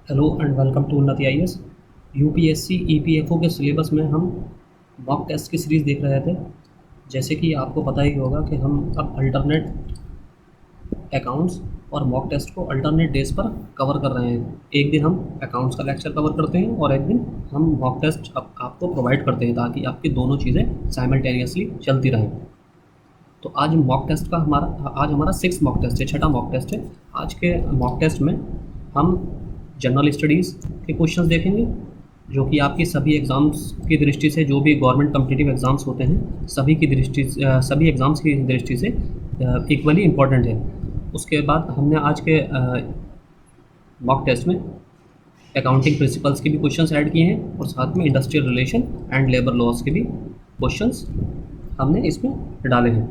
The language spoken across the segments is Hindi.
हेलो एंड वेलकम टू उन्नति आईएएस। यूपीएससी ईपीएफओ के सिलेबस में हम मॉक टेस्ट की सीरीज़ देख रहे थे। जैसे कि आपको पता ही होगा कि हम अब अल्टरनेट अकाउंट्स और मॉक टेस्ट को अल्टरनेट डेज पर कवर कर रहे हैं। एक दिन हम अकाउंट्स का लेक्चर कवर करते हैं और एक दिन हम मॉक टेस्ट आपको प्रोवाइड करते हैं ताकि आपकी दोनों चीज़ें साइमल्टेनियसली चलती रहें। तो आज हमारा 6 मॉक टेस्ट है, छठा मॉक टेस्ट है। आज के मॉक टेस्ट में हम जनरल स्टडीज़ के क्वेश्चंस देखेंगे, जो कि आपकी सभी एग्ज़ाम्स की दृष्टि से, जो भी गवर्नमेंट कॉम्पिटिटिव एग्ज़ाम्स होते हैं सभी एग्ज़ाम्स की दृष्टि से इक्वली इम्पॉर्टेंट है। उसके बाद हमने आज के मॉक टेस्ट में अकाउंटिंग प्रिंसिपल्स के भी क्वेश्चंस ऐड किए हैं और साथ में industrial relation and labour laws के भी क्वेश्चंस हमने इसमें डाले हैं।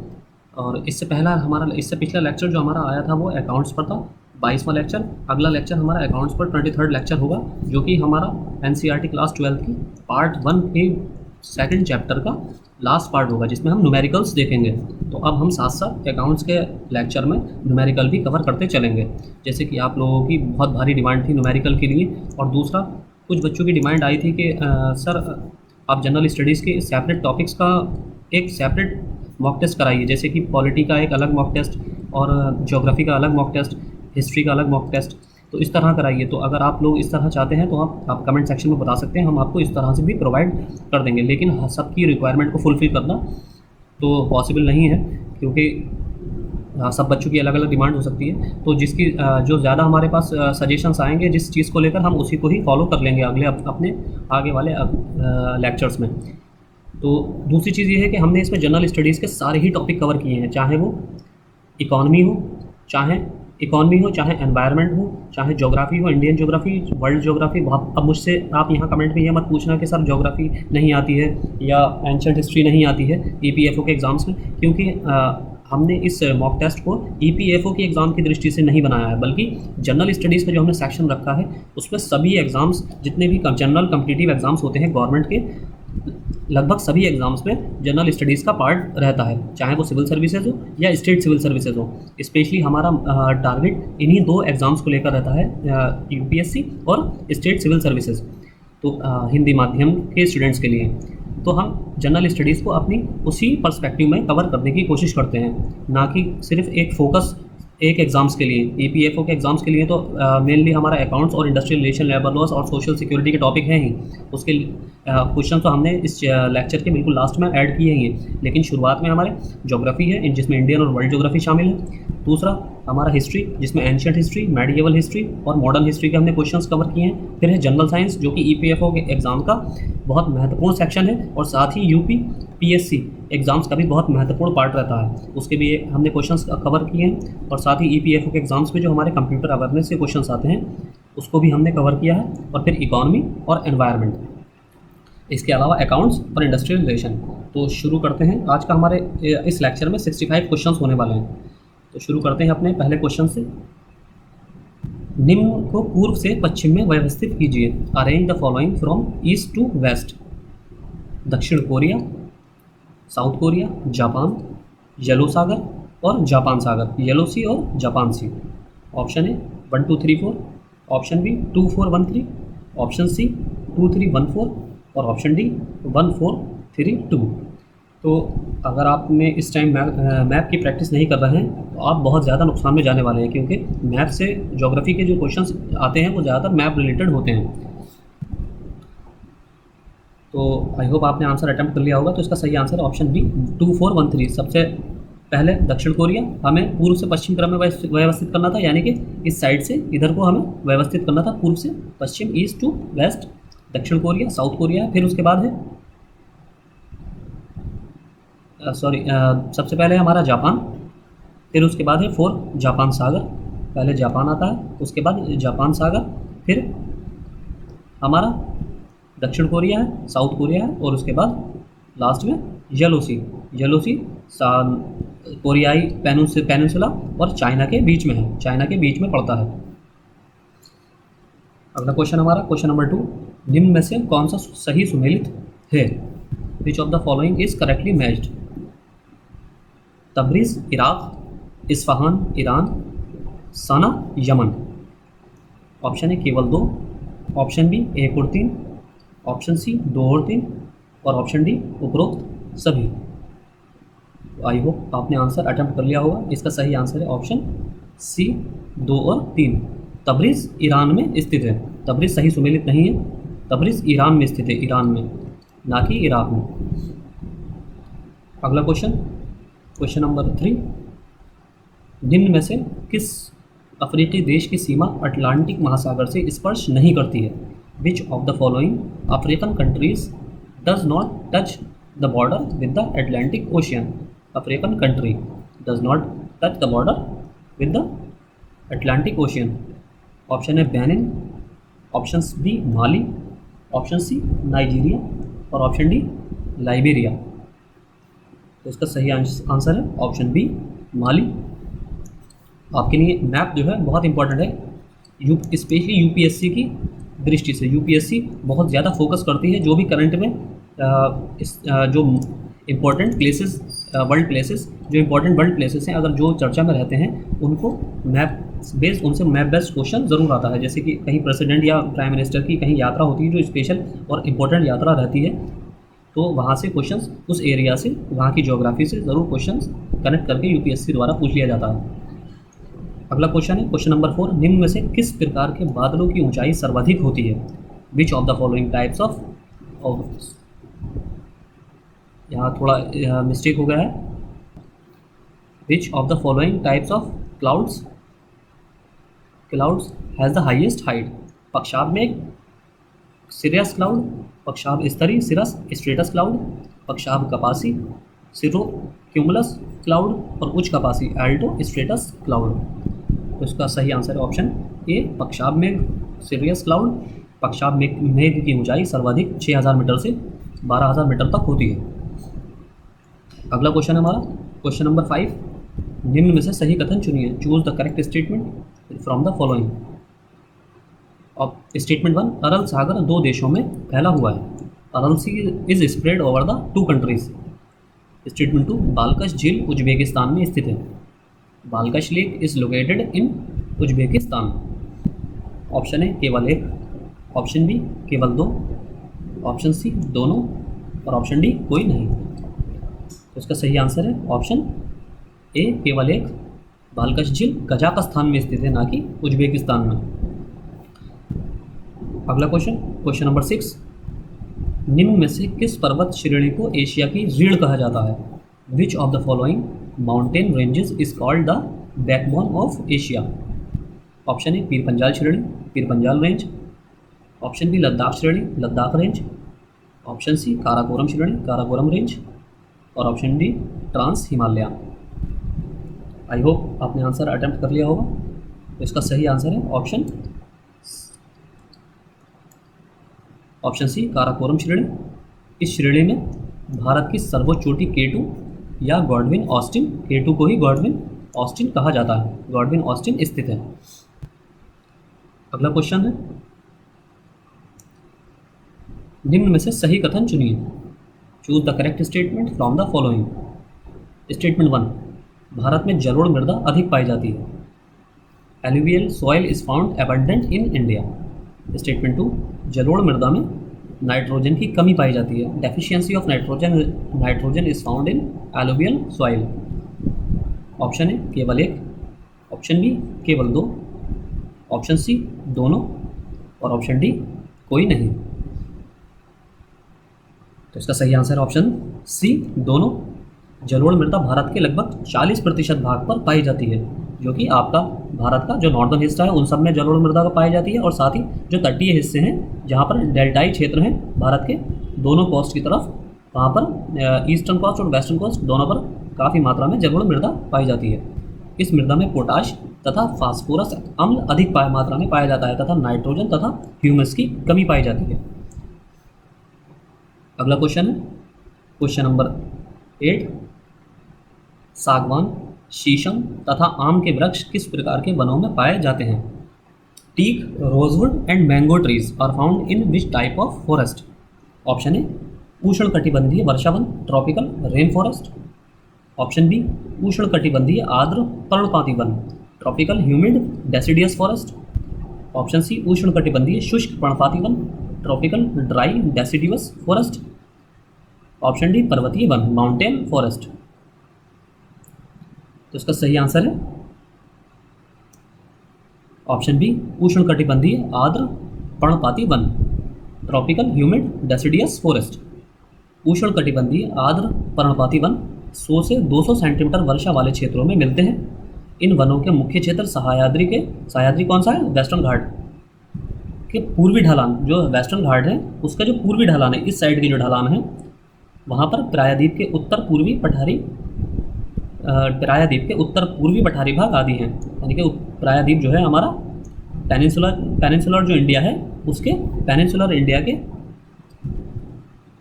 और इससे पिछला लेक्चर जो हमारा आया था वो अकाउंट्स पर था, 22वां लेक्चर। अगला लेक्चर हमारा अकाउंट्स पर 23rd लेक्चर होगा, जो कि हमारा एनसीईआरटी क्लास 12 की पार्ट 1 के सेकंड चैप्टर का लास्ट पार्ट होगा, जिसमें हम न्यूमेरिकल्स देखेंगे। तो अब हम साथ साथ अकाउंट्स के लेक्चर में न्यूमेरिकल भी कवर करते चलेंगे। जैसे कि आप लोगों की बहुत भारी डिमांड थी न्यूमेरिकल के लिए, और दूसरा कुछ बच्चों की डिमांड आई थी कि सर आप जनरल स्टडीज़ के सेपरेट टॉपिक्स का एक सेपरेट मॉक टेस्ट कराइए, जैसे कि पॉलिटी का एक अलग मॉक टेस्ट और ज्योग्राफी का अलग मॉक टेस्ट, हिस्ट्री का अलग मॉक टेस्ट। तो इस तरह कराइए। तो अगर आप लोग इस तरह चाहते हैं तो आप कमेंट सेक्शन में बता सकते हैं, हम आपको इस तरह से भी प्रोवाइड कर देंगे। लेकिन सबकी रिक्वायरमेंट को फुलफ़िल करना तो पॉसिबल नहीं है, क्योंकि सब बच्चों की अलग अलग डिमांड हो सकती है। तो जो ज़्यादा हमारे पास सजेशंस आएंगे जिस चीज़ को लेकर, हम उसी को ही फॉलो कर लेंगे अपने आगे वाले लेक्चर्स में। तो दूसरी चीज़ ये है कि हमने इसमें जनरल स्टडीज़ के सारे ही टॉपिक कवर किए हैं, चाहे वो इकॉनमी हो, चाहे चाहे एनवायरनमेंट हो, चाहे ज्योग्राफी हो, इंडियन ज्योग्राफी, वर्ल्ड ज्योग्राफी। अब मुझसे आप यहाँ कमेंट में ये मत पूछना कि सर ज्योग्राफी नहीं आती है या एंशिएंट हिस्ट्री नहीं आती है ईपीएफओ के एग्ज़ाम्स में, क्योंकि हमने इस मॉक टेस्ट को ईपीएफओ की एग्ज़ाम की दृष्टि से नहीं बनाया है, बल्कि जनरल स्टडीज़ का जो हमने सेक्शन रखा है उसमें सभी एग्ज़ाम्स, जितने भी जनरल कॉम्पिटिटिव एग्ज़ाम्स होते हैं गवर्नमेंट के, लगभग सभी एग्ज़ाम्स में जनरल स्टडीज़ का पार्ट रहता है, चाहे वो सिविल सर्विसेज हो या स्टेट सिविल सर्विसेज हो। स्पेशली हमारा टारगेट इन्हीं 2 एग्ज़ाम्स को लेकर रहता है, यूपीएससी और स्टेट सिविल सर्विसेज, तो हिंदी माध्यम के स्टूडेंट्स के लिए। तो हम जनरल स्टडीज़ को अपनी उसी पर्सपेक्टिव में कवर करने की कोशिश करते हैं, ना कि सिर्फ एक फोकस एक एग्ज़ाम्स के लिए। ईपीएफओ के एग्ज़ाम्स के लिए तो मेनली हमारा अकाउंट्स और इंडस्ट्रियल रिलेशन, लेबर लॉस और सोशल सिक्योरिटी के टॉपिक हैं ही। उसके क्वेश्चन तो हमने इस लेक्चर के बिल्कुल लास्ट में ऐड किए ही हैं। लेकिन शुरुआत में हमारे ज्योग्राफी है, जिसमें इंडियन और वर्ल्ड ज्योग्राफी शामिल है। दूसरा हमारा हिस्ट्री, जिसमें एंशिएंट हिस्ट्री, मेडिएवल हिस्ट्री और मॉडर्न हिस्ट्री के हमने क्वेश्चंस कवर किए हैं। फिर है जनरल साइंस, जो कि ईपीएफओ के एग्ज़ाम का बहुत महत्वपूर्ण सेक्शन है, और साथ ही यूपीएससी एग्ज़ाम्स का भी बहुत महत्वपूर्ण पार्ट रहता है। उसके भी हमने क्वेश्चंस कवर किए हैं, और साथ ही ईपीएफओ के एग्ज़ाम्स में जो हमारे कंप्यूटर अवेयरनेस के क्वेश्चंस आते हैं उसको भी हमने कवर किया है। और फिर इकॉनमी और एनवायरनमेंट, इसके अलावा अकाउंट्स और इंडस्ट्रियल रिलेशन। तो शुरू करते हैं। आज का हमारे इस लेक्चर में 65 क्वेश्चंस होने वाले हैं। तो शुरू करते हैं अपने पहले क्वेश्चन से। निम्न को पूर्व से पश्चिम में व्यवस्थित कीजिए। Arrange the following from east to west. दक्षिण Korea, South Korea, Japan, yellow सागर और जापान सागर, येलो सी और Japan sea. Option A 1 2 3 4, option B 2 4 1 3, option C 2 3 1 4 और ऑप्शन डी 1 4 3 2। तो अगर आपने इस टाइम मैप की प्रैक्टिस नहीं कर रहे हैं तो आप बहुत ज़्यादा नुकसान में जाने वाले हैं, क्योंकि मैप से ज्योग्राफी के जो क्वेश्चंस आते हैं वो ज़्यादातर मैप रिलेटेड होते हैं। तो आई होप आपने आंसर अटेम्प्ट कर लिया होगा। तो इसका सही आंसर ऑप्शन बी 2 4 1 3। सबसे पहले दक्षिण कोरिया हमें पूर्व से पश्चिम क्रम में व्यवस्थित करना था, यानी कि इस साइड से इधर को हमें व्यवस्थित करना था, पूर्व से पश्चिम, ईस्ट टू वेस्ट। दक्षिण कोरिया, साउथ कोरिया, फिर उसके बाद है सबसे पहले हमारा जापान, फिर उसके बाद है 4 जापान सागर। पहले जापान आता है, उसके बाद जापान सागर, फिर हमारा दक्षिण कोरिया है, साउथ कोरिया है, और उसके बाद लास्ट में येलो सी कोरियाई पेनिनसुला और चाइना के बीच में है, चाइना के बीच में पड़ता है। अगला क्वेश्चन हमारा क्वेश्चन नंबर 2। निम्न में से कौन सा सही सुमेलित है? Which of the following is correctly matched? Tabriz Iraq, Isfahan Iran, Sana Yemen. Option A केवल 2, ऑप्शन बी 1 और 3, ऑप्शन सी 2 और 3 और ऑप्शन डी उपरोक्त सभी। आई होप आपने आंसर अटेम्प्ट कर लिया होगा। इसका सही आंसर है ऑप्शन सी 2 और 3। तबरीज़ ईरान में स्थित है। तबरीज़ सही सुमेलित नहीं है, तबरीज़ ईरान में स्थित है, ईरान में, ना कि इराक में। अगला क्वेश्चन, क्वेश्चन नंबर 3, निम्न में से किस अफ्रीकी देश की सीमा अटलांटिक महासागर से स्पर्श नहीं करती है? Which of the following African countries does not touch the border with the Atlantic ocean? African country does not touch the border with the Atlantic ocean. Option है बेनिन, ऑप्शन बी माली, ऑप्शन सी नाइजीरिया और ऑप्शन डी लाइबेरिया। तो इसका सही आंसर है ऑप्शन बी माली। आपके लिए मैप जो है बहुत इंपॉर्टेंट है, स्पेशली यूपीएससी की दृष्टि से। यूपीएससी बहुत ज़्यादा फोकस करती है जो भी करंट में जो इम्पोर्टेंट प्लेसेस, वर्ल्ड प्लेसेस, जो इम्पोर्टेंट वर्ल्ड प्लेसेस हैं, अगर जो चर्चा में रहते हैं उनको मैप बेस्ड, उनसे मैप बेस्ड क्वेश्चन ज़रूर आता है। जैसे कि कहीं प्रेसिडेंट या प्राइम मिनिस्टर की कहीं यात्रा होती है जो स्पेशल और इम्पोर्टेंट यात्रा रहती है, तो वहाँ से क्वेश्चंस, उस एरिया से, वहाँ की ज्योग्राफी से ज़रूर क्वेश्चंस कनेक्ट करके यूपीएससी द्वारा पूछ लिया जाता है। अगला क्वेश्चन है क्वेश्चन नंबर 4, निम्न में से किस प्रकार के बादलों की ऊंचाई सर्वाधिक होती है? Which of the following types of, यहाँ थोड़ा मिस्टेक हो गया है, which of the following types of clouds has the highest height? पक्षाब मेघ, सिरियस क्लाउड, पक्षाब स्तरी सिरस स्ट्रेटस क्लाउड, पक्षाब कपासी सिरो क्यूमुलस क्लाउड और उच्च कपासी एल्टो स्ट्रेटस क्लाउड। तो इसका सही आंसर है ऑप्शन ए पक्षाब मेघ सिरियस क्लाउड। पक्षाब मेघ की ऊंचाई सर्वाधिक 6000 मीटर से 12000 मीटर तक होती है। अगला क्वेश्चन है हमारा क्वेश्चन नंबर 5, निम्न में से सही कथन चुनिए। Choose the correct statement from the following. अब स्टेटमेंट 1, अरल सागर 2 देशों में फैला हुआ है। Aral sea is spread over the 2 countries. Statement 2, Balkhash झील उज्बेकिस्तान में स्थित है। Balkhash lake is located in Uzbekistan. Option A केवल 1, ऑप्शन बी केवल 2, ऑप्शन सी दोनों और ऑप्शन डी कोई नहीं। तो इसका सही आंसर है ऑप्शन ए केवल 1। बालकश झील कजाकिस्तान में स्थित है, ना कि उज्बेकिस्तान में। अगला क्वेश्चन, क्वेश्चन नंबर 6, निम्न में से किस पर्वत श्रेणी को एशिया की रीढ़ कहा जाता है? Which of the following mountain ranges is called the backbone of Asia? Option A Pir Panjal श्रेणी, Pir Panjal range, option B Ladakh श्रेणी, Ladakh range, option C Karakoram श्रेणी, काराकोरम रेंज और option D trans Himalaya. I hope आपने आंसर अटेम्प्ट कर लिया होगा। तो इसका सही आंसर है ऑप्शन सी काराकोरम श्रेणी। इस श्रेणी में भारत की सर्वोच्च चोटी K2 या गॉडविन ऑस्टिन, K2 को ही गॉडविन ऑस्टिन कहा जाता है, गॉडविन ऑस्टिन स्थित है। अगला क्वेश्चन है, निम्न में से सही कथन चुनिए। Choose the correct statement from the following. Statement 1, Bharat में जलोढ़ मृदा अधिक पाई जाती है। Alluvial soil is found abundant in India. Statement 2, जलोढ़ मृदा में नाइट्रोजन की कमी पाई जाती है। Deficiency of nitrogen is found in alluvial soil. Option A केवल 1, ऑप्शन बी केवल 2, ऑप्शन सी दोनों और ऑप्शन डी कोई नहीं। तो इसका सही आंसर ऑप्शन सी दोनों। जलोढ़ मृदा भारत के लगभग 40% भाग पर पाई जाती है, जो कि आपका भारत का जो नॉर्दर्न हिस्सा है उन सब में जलोढ़ मृदा पाई जाती है, और साथ ही जो तटीय हिस्से हैं जहाँ पर डेल्टाई क्षेत्र हैं भारत के दोनों कोस्ट की तरफ, वहाँ पर ईस्टर्न कोस्ट और वेस्टर्न कोस्ट दोनों पर काफ़ी मात्रा में जलोढ़ मृदा पाई जाती है। इस मृदा में पोटाश तथा फास्फोरस अम्ल अधिक मात्रा में पाया जाता है तथा नाइट्रोजन तथा ह्यूमस की कमी पाई जाती है। अगला क्वेश्चन है क्वेश्चन नंबर 8, सागवान, शीशम तथा आम के वृक्ष किस प्रकार के वनों में पाए जाते हैं? Teak, rosewood and mango trees are found in which type of forest? Option A उष्णकटिबंधीय वर्षावन, tropical rain forest, option B उष्णकटिबंधीय आर्द्र पर्णपाती वन, tropical humid deciduous forest, option C उष्णकटिबंधीय शुष्क पर्णपाती वन, tropical dry deciduous forest. Option D पर्वतीय वन, माउंटेन फॉरेस्ट। तो इसका सही आंसर है ऑप्शन बी उष्णकटिबंधीय आर्द्र पर्णपाती वन, ट्रॉपिकल ह्यूमिड डेसिडियस फॉरेस्ट। उष्णकटिबंधीय आर्द्र पर्णपाती वन 100 से 200 सेंटीमीटर वर्षा वाले क्षेत्रों में मिलते हैं। इन वनों के मुख्य क्षेत्र सह्याद्री कौन सा है, वेस्टर्न घाट के पूर्वी ढलान, जो वेस्टर्न घाट है उसका जो पूर्वी ढलान है, इस साइड की जो ढलान है वहाँ पर प्रायद्वीप के उत्तर पूर्वी पठारी भाग आदि हैं। यानी कि प्रायद्वीप जो है हमारा पेनिनसुलर जो इंडिया है उसके पेनिनसुलर इंडिया के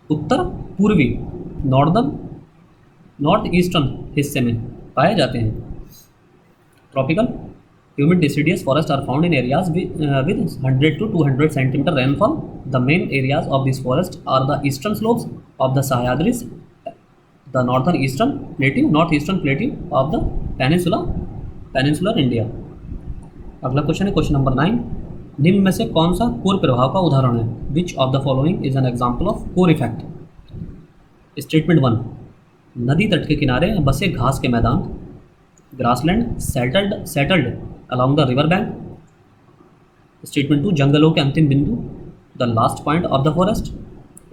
उत्तर पूर्वी नॉर्थ ईस्टर्न हिस्से में पाए जाते हैं। Tropical humid deciduous forest are found in areas with 100 to 200 centimeter rainfall. The main areas of this forest are the eastern slopes of the Sahyadris, the northeastern plateau of the peninsular India. अगला क्वेश्चन है क्वेश्चन नंबर 9। निम्न में से कौन सा कोर प्रभाव का उदाहरण है? Which of the following is an example of core effect? Statement 1, नदी तट के किनारे बसे घास के मैदान, grassland settled along the river bank. Statement 2, जंगलों के अंतिम बिंदु, the last point of the forest.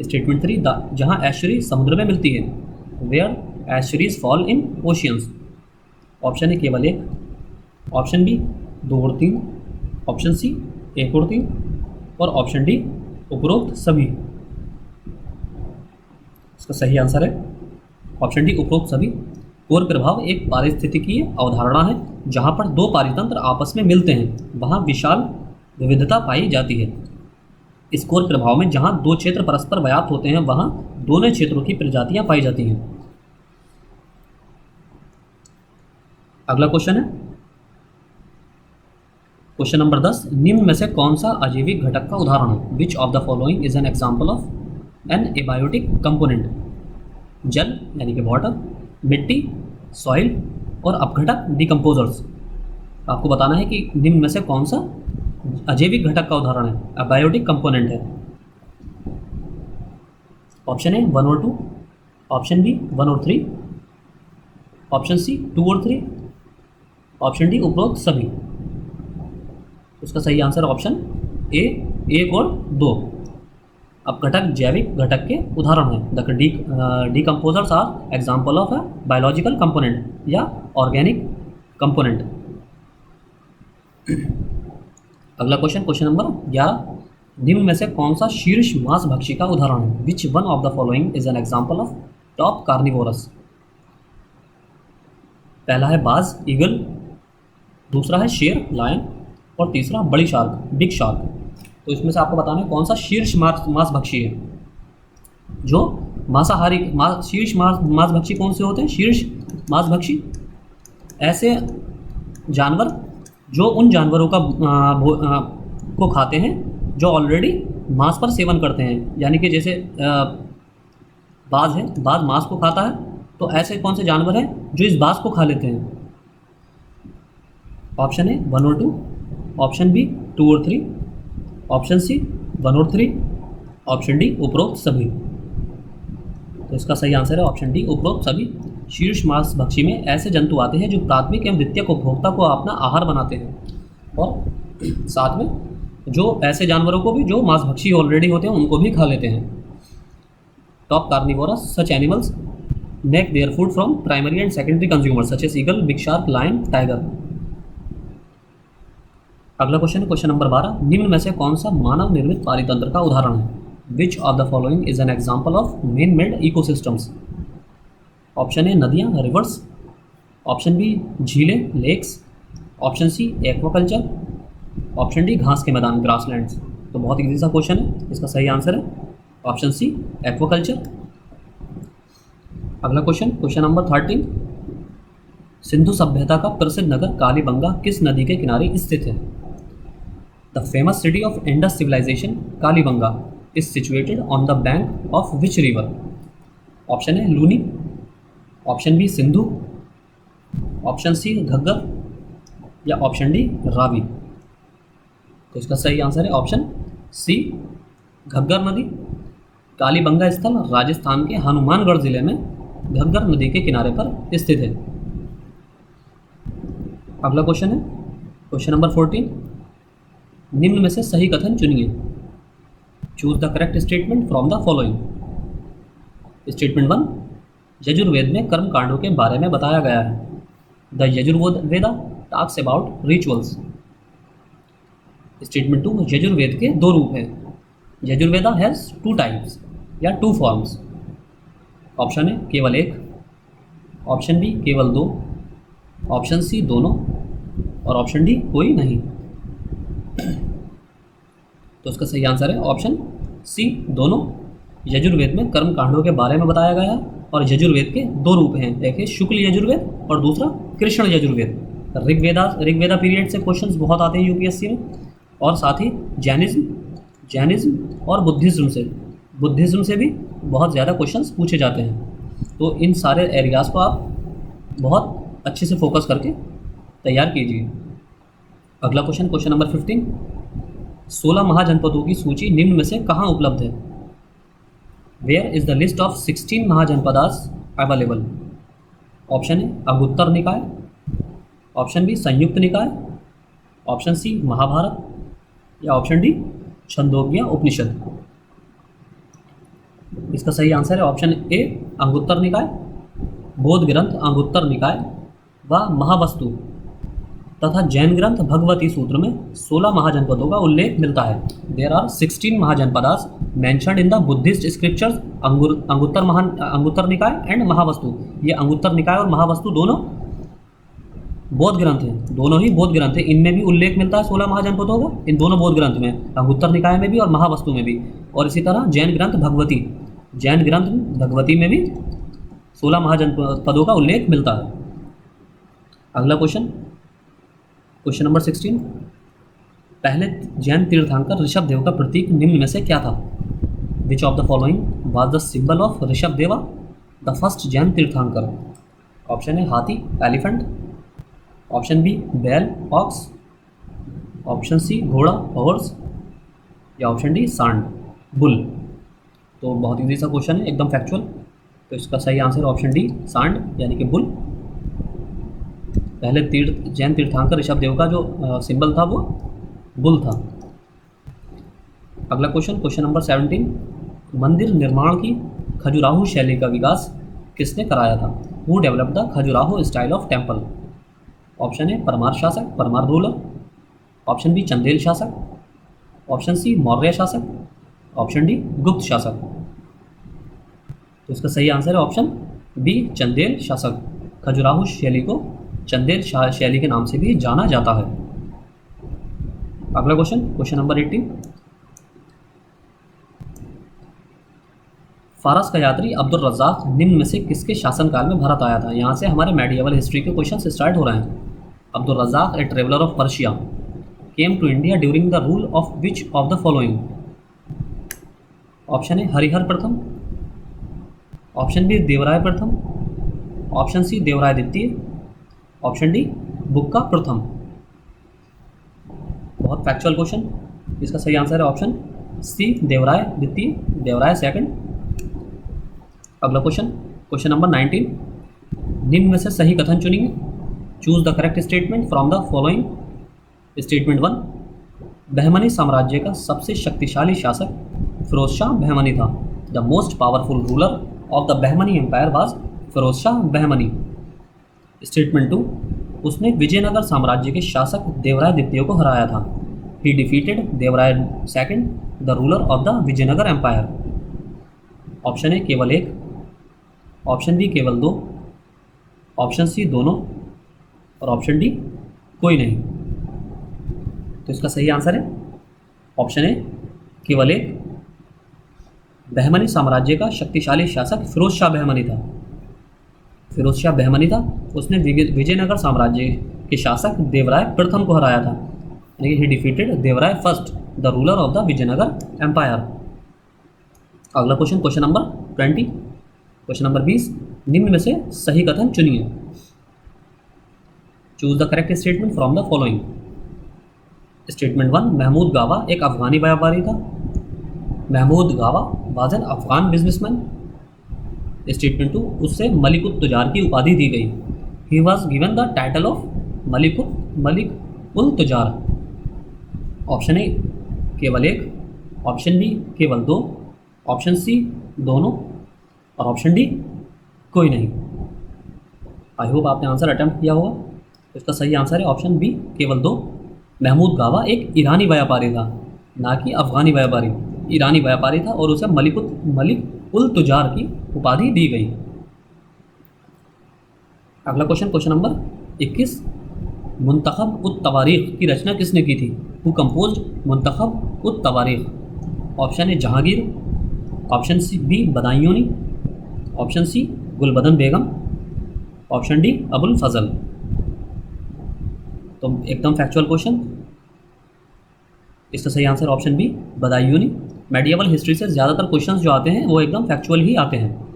Statement 3, जहाँ एस्चुरी समुद्र में मिलती है, where estuaries fall in oceans. Option A केवल एक, ऑप्शन बी 2 और 3, ऑप्शन सी 1 और 3 और ऑप्शन डी उपरोक्त सभी। इसका सही आंसर है ऑप्शन डी उपरोक्त सभी। कोर प्रभाव एक पारिस्थितिकीय अवधारणा है जहाँ पर दो पारितंत्र आपस में मिलते हैं, वहाँ विशाल विविधता पाई जाती है। इस कोर प्रभाव में जहाँ दो क्षेत्र परस्पर व्याप्त होते हैं वहाँ दोनों क्षेत्रों की प्रजातियाँ पाई जाती हैं। अगला क्वेश्चन है क्वेश्चन नंबर 10। निम्न में से कौन सा अजैविक घटक का उदाहरण है? Which of the following is an example of an abiotic component? जल यानी कि वाटर, मिट्टी सॉइल और अपघटक डिकम्पोजर्स। आपको बताना है कि निम्न में से कौन सा अजैविक घटक का उदाहरण है, अबायोटिक कंपोनेंट है। ऑप्शन ए 1 और 2, ऑप्शन बी 1 और 3, ऑप्शन सी 2 और 3, ऑप्शन डी उपरोक्त सभी। उसका सही आंसर ऑप्शन ए 1 और 2। अपघटक जैविक घटक के उदाहरण है। The decomposers are example of a biological component या ऑर्गेनिक कंपोनेंट। अगला क्वेश्चन नंबर 11। निम्न में से कौन सा शीर्ष मांसभक्षी का उदाहरण है? Which one of the following is an example of top carnivorous? पहला है बाज ईगल, दूसरा है शेर लायन और तीसरा बड़ी शार्क बिग शार्क। तो इसमें से आपको बताना है कौन सा शीर्ष मांसभक्षी है। जो मांसाहारी शीर्ष मांसभक्षी कौन से होते हैं? शीर्ष मांसभक्षी ऐसे जानवर जो उन जानवरों का को खाते हैं जो ऑलरेडी मांस पर सेवन करते हैं। यानी कि जैसे बाज है, बाज मांस को खाता है, तो ऐसे कौन से जानवर हैं जो इस बाज को खा लेते हैं? ऑप्शन ए 1 और 2, ऑप्शन बी 2 और 3, ऑप्शन सी 1 और 3, ऑप्शन डी उपरोक्त सभी। तो इसका सही आंसर है ऑप्शन डी उपरोक्त सभी। शीर्ष मांसभक्षी में ऐसे जंतु आते हैं जो प्राथमिक एवं द्वितीयक उपभोक्ता को अपना आहार बनाते हैं और साथ में जो ऐसे जानवरों को भी जो मांसभक्षी ऑलरेडी होते हैं उनको भी खा लेते हैं। Top carnivorous such animals make their food from primary and secondary consumers such as eagle, big shark, lion, tiger. अगला क्वेश्चन है क्वेश्चन नंबर 12। निम्न में से कौन सा मानव निर्मित पारितंत्र का उदाहरण है? Which of the following is an example of man made ecosystems? Option A नदियाँ रिवर्स, ऑप्शन बी झीलें lakes, option C aquaculture, option D घास के मैदान ग्रासलैंड्स। तो बहुत इजी सा क्वेश्चन है, इसका सही आंसर है ऑप्शन सी एक्वाकल्चर। अगला क्वेश्चन नंबर 13। सिंधु सभ्यता का प्रसिद्ध नगर कालीबंगा किस नदी के किनारे स्थित है? The famous city of Indus civilisation Kalibanga is situated on the bank of which river? Option A Luni, option B Sindhu, option C Ghaggar या ऑप्शन डी रावी। तो तो इसका सही आंसर है ऑप्शन सी, घग्गर नदी। कालीबंगा स्थल राजस्थान के हनुमानगढ़ जिले में घग्गर नदी के किनारे पर स्थित है। अगला क्वेश्चन है क्वेश्चन नंबर 14, निम्न में से सही कथन चुनिए। Choose the correct statement from the following. Statement 1, Yajurveda में कर्म कांडों के बारे में बताया गया है। The Yajurveda talks about rituals. Statement 2, Yajurveda के दो रूप हैं। यजुर्वेदा हैज़ 2 टाइप्स या 2 फॉर्म्स। ऑप्शन ए केवल एक, ऑप्शन बी केवल 2, ऑप्शन सी दोनों और ऑप्शन डी कोई नहीं। तो उसका सही आंसर है ऑप्शन सी, दोनों। यजुर्वेद में कर्म कांडों के बारे में बताया गया है और यजुर्वेद के 2 रूप हैं, एक है शुक्ल यजुर्वेद और दूसरा कृष्ण यजुर्वेद। ऋग्वेदा पीरियड से क्वेश्चंस बहुत आते हैं यूपीएससी में, और साथ ही जैनिज्म और बुद्धिज़्म से भी बहुत ज़्यादा क्वेश्चंस पूछे जाते हैं। तो इन सारे एरियाज़ को आप बहुत अच्छे से फोकस करके तैयार कीजिए। अगला क्वेश्चन नंबर 15, 16 महाजनपदों की सूची निम्न में से कहाँ उपलब्ध है। Where is the list of 16 mahajanapadas available. Option A Anguttara Nikaya, option B संयुक्त निकाय, ऑप्शन सी महाभारत या ऑप्शन डी छंदोग्य उपनिषद। इसका सही आंसर है ऑप्शन ए अंगुत्तर निकाय। बौद्ध ग्रंथ अंगुत्तर निकाय व महावस्तु तथा जैन ग्रंथ भगवती सूत्र में 16 महाजनपदों का उल्लेख मिलता है। There are 16 mahajanapadas mentioned in the Buddhist scriptures. Anguttara Nikaya and महावस्तु, ये अंगुत्तर निकाय और महावस्तु दोनों बौद्ध ग्रंथ हैं, दोनों ही बौद्ध ग्रंथ हैं। इनमें भी उल्लेख मिलता है 16 महाजनपदों का, इन दोनों बौद्ध ग्रंथ में, अंगुत्तर निकाय में भी और महावस्तु में भी। और इसी तरह जैन ग्रंथ भगवती में भी 16 महाजनपदों का उल्लेख मिलता है। अगला क्वेश्चन नंबर 16, पहले जैन तीर्थंकर ऋषभदेव का प्रतीक निम्न में से क्या था। Which of the following was the symbol of Rishabhdeva the first Jain Tirthankar. Option A हाथी एलिफेंट, ऑप्शन बी बैल ऑक्स, ऑप्शन सी घोड़ा हॉर्स या ऑप्शन डी सांड बुल। तो बहुत ईजी सा क्वेश्चन है, एकदम फैक्चुअल। तो इसका सही आंसर ऑप्शन डी सांड यानी कि बुल। पहले जैन तीर्थंकर ऋषभदेव का जो सिंबल था वो बुल था। अगला क्वेश्चन नंबर 17, मंदिर निर्माण की खजुराहो शैली का विकास किसने कराया था। Who developed the Khajuraho style of temple. Option A Parmar शासक, Parmar ruler, option B Chandel शासक, ऑप्शन सी मौर्य शासक, ऑप्शन डी गुप्त शासक। तो इसका सही आंसर है ऑप्शन बी चंदेल शासक। खजुराहो शैली को चंदेल शैली के नाम से भी जाना जाता है। अगला क्वेश्चन नंबर 18, फारस का यात्री अब्दुल रज़्ज़ाक़ निम्न में से किसके शासनकाल में भारत आया था। यहाँ से हमारे मेडिएवल हिस्ट्री के क्वेश्चन स्टार्ट हो रहे हैं। Abdul Razzaq a traveller of Persia came to India during the rule of which of the following. Option A Harihara प्रथम, ऑप्शन बी देवराय प्रथम, ऑप्शन सी देवराय द्वितीय, ऑप्शन डी बुक्का प्रथम। बहुत फैक्चुअल क्वेश्चन, इसका सही आंसर है ऑप्शन सी देवराय द्वितीय, देवराय सेकंड। अगला क्वेश्चन नंबर 19, निम्न में से सही कथन चुनिए। Choose the correct statement from the following. Statement 1, Bahmani साम्राज्य का सबसे शक्तिशाली शासक फिरोज शाह बहमनी था। The most powerful ruler of the Bahmani empire was Firoz Shah Bahmani. Statement 2, उसने विजयनगर साम्राज्य के शासक देवराय द्वितीय को हराया था। He defeated Devaraya second, the ruler of the Vijayanagar empire. Option A केवल एक, ऑप्शन बी केवल 2, ऑप्शन सी दोनों और ऑप्शन डी कोई नहीं। तो इसका सही आंसर है ऑप्शन ए केवल एक। बहमनी साम्राज्य का शक्तिशाली शासक फिरोज शाह बहमनी था। फिरोज शाह बहमनी था, उसने विजयनगर साम्राज्य के शासक देवराय प्रथम को हराया था, यानी he defeated Devaraya first, the ruler of the Vijayanagar empire. अगला क्वेश्चन नंबर 20, क्वेश्चन नंबर 20, निम्न में से सही कथन चुनिए। Choose the correct statement from the following. Statement 1, Mahmud Gawa एक अफगानी व्यापारी था। Mahmud Gawa was an Afghan businessman. Statement 2, उससे मलिकुत तुजार की उपाधि दी गई। He was given the title of Malik ul Tujjar. Option A केवल एक, ऑप्शन बी केवल दो, ऑप्शन सी दोनों और ऑप्शन डी कोई नहीं। आई होप आपने आंसर अटेम्प्ट किया होगा। तो इसका सही आंसर है ऑप्शन बी केवल दो। महमूद गावा एक ईरानी व्यापारी था, ना कि अफगानी व्यापारी। ईरानी व्यापारी था और उसे मलिक उल तुजार की उपाधि दी गई। अगला क्वेश्चन, क्वेश्चन नंबर 21, मुंतखब उत तवारीख की रचना किसने की थी? Who composed Muntakhab ut Tawarikh? Option A Jahangir, option C B Badayuni, option C Gulbadan Begum, option D Abul Fazl. तो एकदम फैक्चुअल क्वेश्चन, इसका सही answer option B Badayuni. Medieval history से ज़्यादातर क्वेश्चंस जो आते हैं वो एकदम फैक्चुअल ही आते हैं।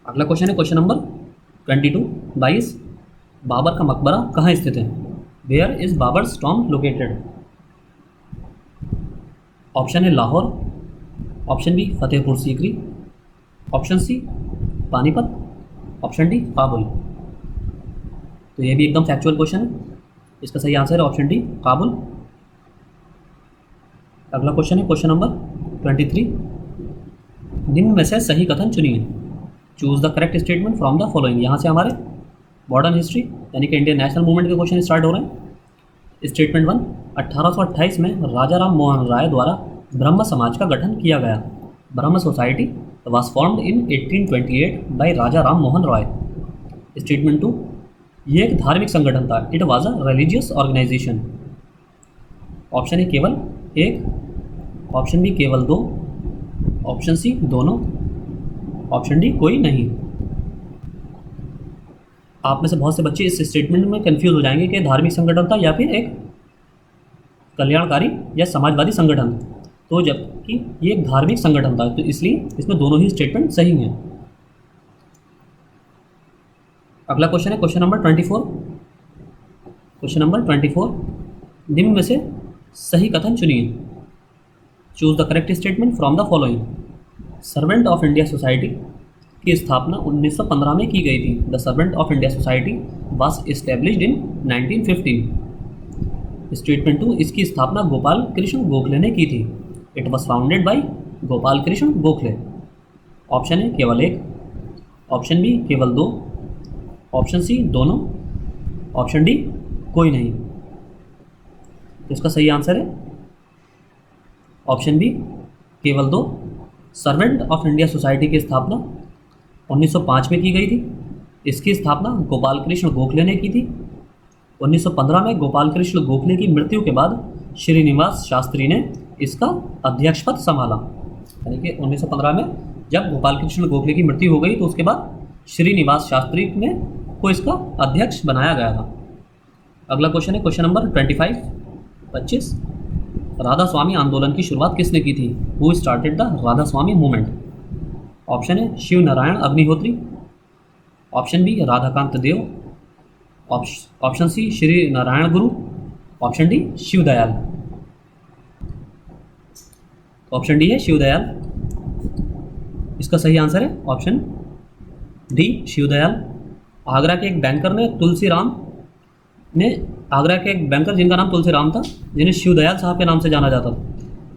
अगला क्वेश्चन है क्वेश्चन नंबर 22, बाबर का मकबरा कहाँ स्थित है? Where is Babur's tomb located? Option A Lahore, option B Fatehpur Sikri, option C Panipat, option D Kabul. तो ये भी एकदम फैक्चुअल क्वेश्चन है, इसका सही आंसर है ऑप्शन डी काबुल। अगला क्वेश्चन है क्वेश्चन नंबर 23, निम्न में से सही कथन चुनिए। Choose the correct statement from the following. यहाँ से हमारे मॉडर्न हिस्ट्री यानी कि इंडियन नेशनल मूवमेंट के क्वेश्चन स्टार्ट हो रहे हैं। स्टेटमेंट 1, 1828 में राजा राम मोहन राय द्वारा ब्रह्म समाज का गठन किया गया। Brahmo society was formed in 1828 by Raja Ram Mohan Roy. Statement 2, ये एक धार्मिक संगठन था। It was a religious organisation. Option A केवल एक, ऑप्शन बी केवल दो, ऑप्शन सी दोनों, ऑप्शन डी कोई नहीं। आप में से बहुत से बच्चे इस स्टेटमेंट में कंफ्यूज हो जाएंगे कि धार्मिक संगठन था या फिर एक कल्याणकारी या समाजवादी संगठन। तो जबकि ये एक धार्मिक संगठन था, तो इसलिए इसमें दोनों ही स्टेटमेंट सही हैं। अगला क्वेश्चन है क्वेश्चन नंबर 24। क्वेश्चन नंबर 24, निम्न में से सही कथन चुनिए। Choose the correct statement from the following. Servant of India society की स्थापना 1915 में की गई थी। The servant of India society was established in 1915। Statement 2, इसकी स्थापना गोपाल कृष्ण गोखले ने की थी। It was founded by Gopal Krishna Gokhale. Option A केवल एक, ऑप्शन बी केवल दो, ऑप्शन सी दोनों, ऑप्शन डी कोई नहीं। तो इसका सही आंसर है ऑप्शन बी केवल दो। सर्वेंट ऑफ इंडिया सोसाइटी की स्थापना 1905 में की गई थी। इसकी स्थापना गोपाल कृष्ण गोखले ने की थी। 1915 में गोपाल कृष्ण गोखले की मृत्यु के बाद श्रीनिवास शास्त्री ने इसका अध्यक्ष पद संभाला। यानी कि 1915 में जब गोपाल कृष्ण गोखले की मृत्यु हो गई तो उसके बाद श्रीनिवास शास्त्री ने को इसका अध्यक्ष बनाया गया था। अगला क्वेश्चन है क्वेश्चन नंबर 25। राधा स्वामी आंदोलन की शुरुआत किसने की थी? Who started the Radha Swami movement? Option है शिव नारायण अग्निहोत्री, ऑप्शन बी राधाकांत देव, ऑप्शन सी श्री नारायण गुरु, option D Shivdayal. Option D है शिवदयाल। इसका सही आंसर है ऑप्शन डी शिवदयाल। आगरा के एक बैंकर ने आगरा के एक बैंकर जिनका नाम तुलसीराम था, जिन्हें शिवदयाल साहब के नाम से जाना जाता था,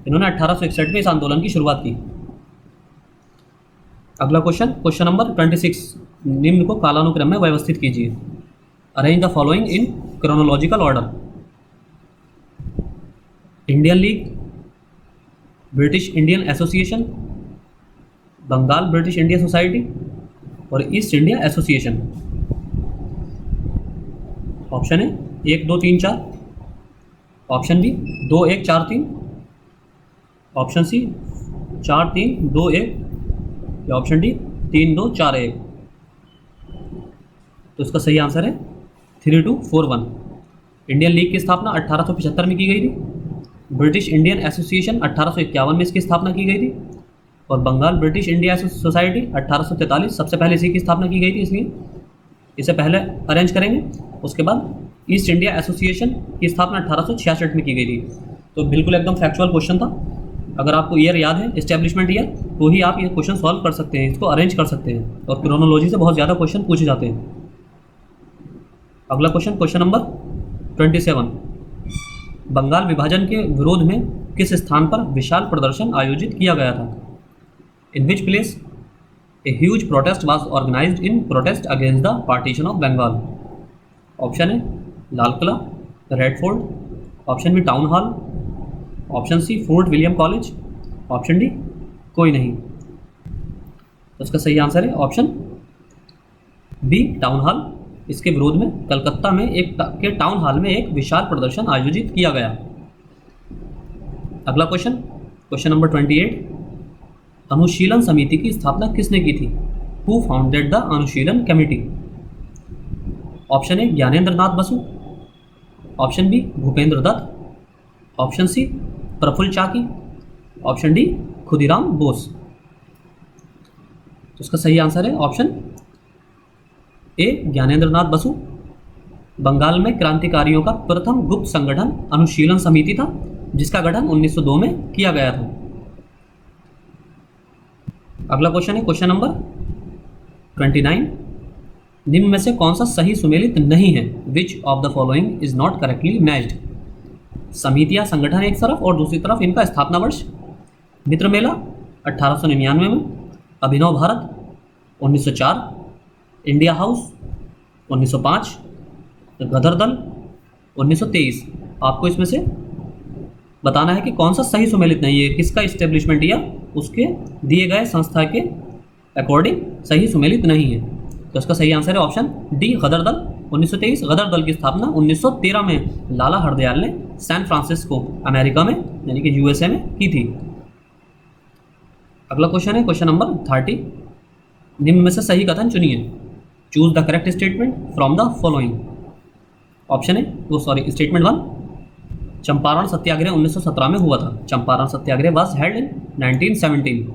इन्होंने 1861 में इस आंदोलन की शुरुआत की। अगला क्वेश्चन, क्वेश्चन नंबर 26, निम्न को कालानुक्रम में व्यवस्थित कीजिए। Arrange the following in chronological order. Indian league, British Indian association, Bengal British India society और ईस्ट इंडिया एसोसिएशन। ऑप्शन है 1 2 3 4, ऑप्शन बी 2 1 4 3, ऑप्शन सी 4 3 2 1 या ऑप्शन डी 3 2 4 1। तो इसका सही आंसर है 3 2 4 1। इंडियन लीग की स्थापना 1875 में की गई थी। ब्रिटिश इंडियन एसोसिएशन 1851 में इसकी स्थापना की गई थी और बंगाल ब्रिटिश इंडिया सोसाइटी 1843 सबसे पहले इसी की स्थापना की गई थी, इसलिए इसे पहले अरेंज करेंगे। उसके बाद ईस्ट इंडिया एसोसिएशन की स्थापना 1866 में की गई थी। तो बिल्कुल एकदम फैक्चुअल क्वेश्चन था। अगर आपको ईयर याद है, इस्टेब्लिशमेंट ईयर, तो ही आप ये क्वेश्चन सॉल्व कर सकते हैं, इसको अरेंज कर सकते हैं। और क्रोनोलॉजी से बहुत ज़्यादा क्वेश्चन पूछे जाते हैं। अगला क्वेश्चन, क्वेश्चन नंबर 27, बंगाल विभाजन के विरोध में किस स्थान पर विशाल प्रदर्शन आयोजित किया गया था? In which place a huge protest was organised in protest against the partition of Bengal? Option A Lal Qila, red fort, option B town hall, option C fort William college, option D कोई नहीं। तो इसका सही आंसर है ऑप्शन बी टाउन हॉल। इसके विरोध में कलकत्ता में के टाउन हॉल में एक विशाल प्रदर्शन आयोजित किया गया। अगला क्वेश्चन, क्वेश्चन नंबर 28, अनुशीलन समिति की स्थापना किसने की थी? Who founded the Anushilan committee? Option A Gyanendra Nath Basu, option B Bhupendra Dutt, option C Prafulla Chaki, option D Khudiram Bose. तो इसका सही आंसर है ऑप्शन ए ज्ञानेंद्र नाथ बसु। बंगाल में क्रांतिकारियों का प्रथम गुप्त संगठन अनुशीलन समिति था, जिसका गठन 1902 में किया गया था। अगला क्वेश्चन है क्वेश्चन नंबर 29, निम्न में से कौन सा सही सुमेलित नहीं है? Which of the following is not correctly matched? समितियां संगठन एक तरफ और दूसरी तरफ इनका स्थापना वर्ष। मित्र मेला 1899 में, अभिनव भारत 1904, इंडिया हाउस 1905, गदर दल 1923। आपको इसमें से बताना है कि कौन सा सही सुमेलित नहीं है, किसका इस्टेब्लिशमेंट या उसके दिए गए संस्था के अकॉर्डिंग सही सुमेलित नहीं है। तो इसका सही आंसर है ऑप्शन डी गदर दल 1923। गदर दल की स्थापना 1913 में लाला हरदयाल ने सैन फ्रांसिस्को अमेरिका में यानी कि यूएसए में की थी। अगला क्वेश्चन है क्वेश्चन नंबर 30, निम्न में से सही कथन चुनिए। Choose the correct statement from the following. Option है स्टेटमेंट 1, चंपारण सत्याग्रह 1917 में हुआ था। चंपारण सत्याग्रह वाज हेल्ड इन 1917।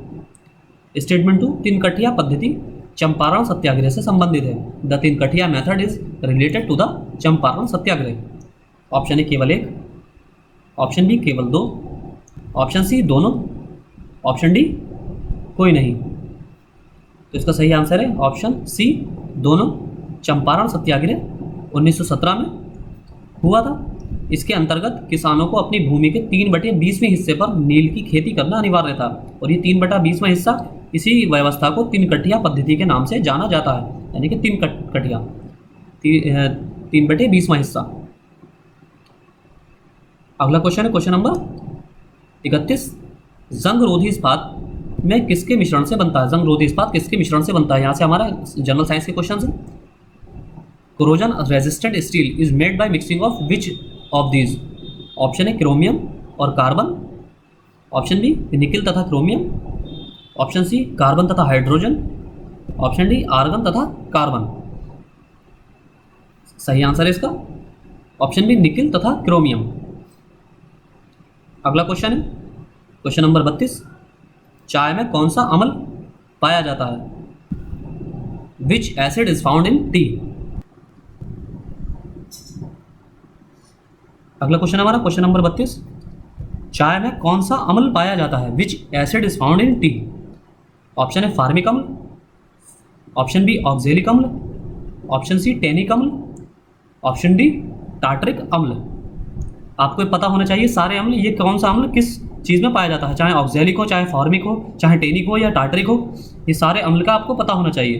स्टेटमेंट 2, तीन कठिया पद्धति चंपारण सत्याग्रह से संबंधित है। The Tinkathia method is related to the Champaran Satyagraha. Option A केवल एक, ऑप्शन बी केवल दो, ऑप्शन सी दोनों, ऑप्शन डी कोई नहीं। तो इसका सही आंसर है ऑप्शन सी दोनों। चंपारण सत्याग्रह 1917 में हुआ था। इसके अंतर्गत किसानों को अपनी भूमि के 3/20वें हिस्से पर नील की खेती करना अनिवार्य था, और ये 3/20वां हिस्सा, इसी व्यवस्था को तीन कठिया पद्धति के नाम से जाना जाता है, यानी कि तीन कठिया 3/20वां हिस्सा। अगला क्वेश्चन है क्वेश्चन नंबर 31, जंग रोधी इस्पात में किसके मिश्रण से बनता है? जंग रोधी इस्पात किसके मिश्रण से बनता है? यहाँ से हमारा जनरल साइंस के क्वेश्चन है। Corrosion resistant steel is made by mixing of which of these? Option है क्रोमियम और कार्बन, ऑप्शन बी निकिल तथा क्रोमियम, ऑप्शन सी कार्बन तथा हाइड्रोजन, ऑप्शन डी आर्गन तथा कार्बन। सही आंसर है इसका ऑप्शन बी निकिल तथा क्रोमियम। अगला क्वेश्चन है क्वेश्चन नंबर 32, चाय में कौन सा अम्ल पाया जाता है? विच acid is found in T? अगला क्वेश्चन हमारा क्वेश्चन नंबर 32, चाय में कौन सा अम्ल पाया जाता है? विच acid is found in T? Option है फार्मिक अम्ल, ऑप्शन बी ऑक्जेलिक अम्ल, ऑप्शन सी टेनिक अम्ल, ऑप्शन डी टार्टरिक अम्ल। आपको पता होना चाहिए सारे अम्ल, ये कौन सा अम्ल किस चीज़ में पाया जाता है, चाहे ऑक्जेलिक हो, चाहे फॉर्मिक हो, चाहे टेनिक हो या टार्टरिक हो, ये सारे अम्ल का आपको पता होना चाहिए।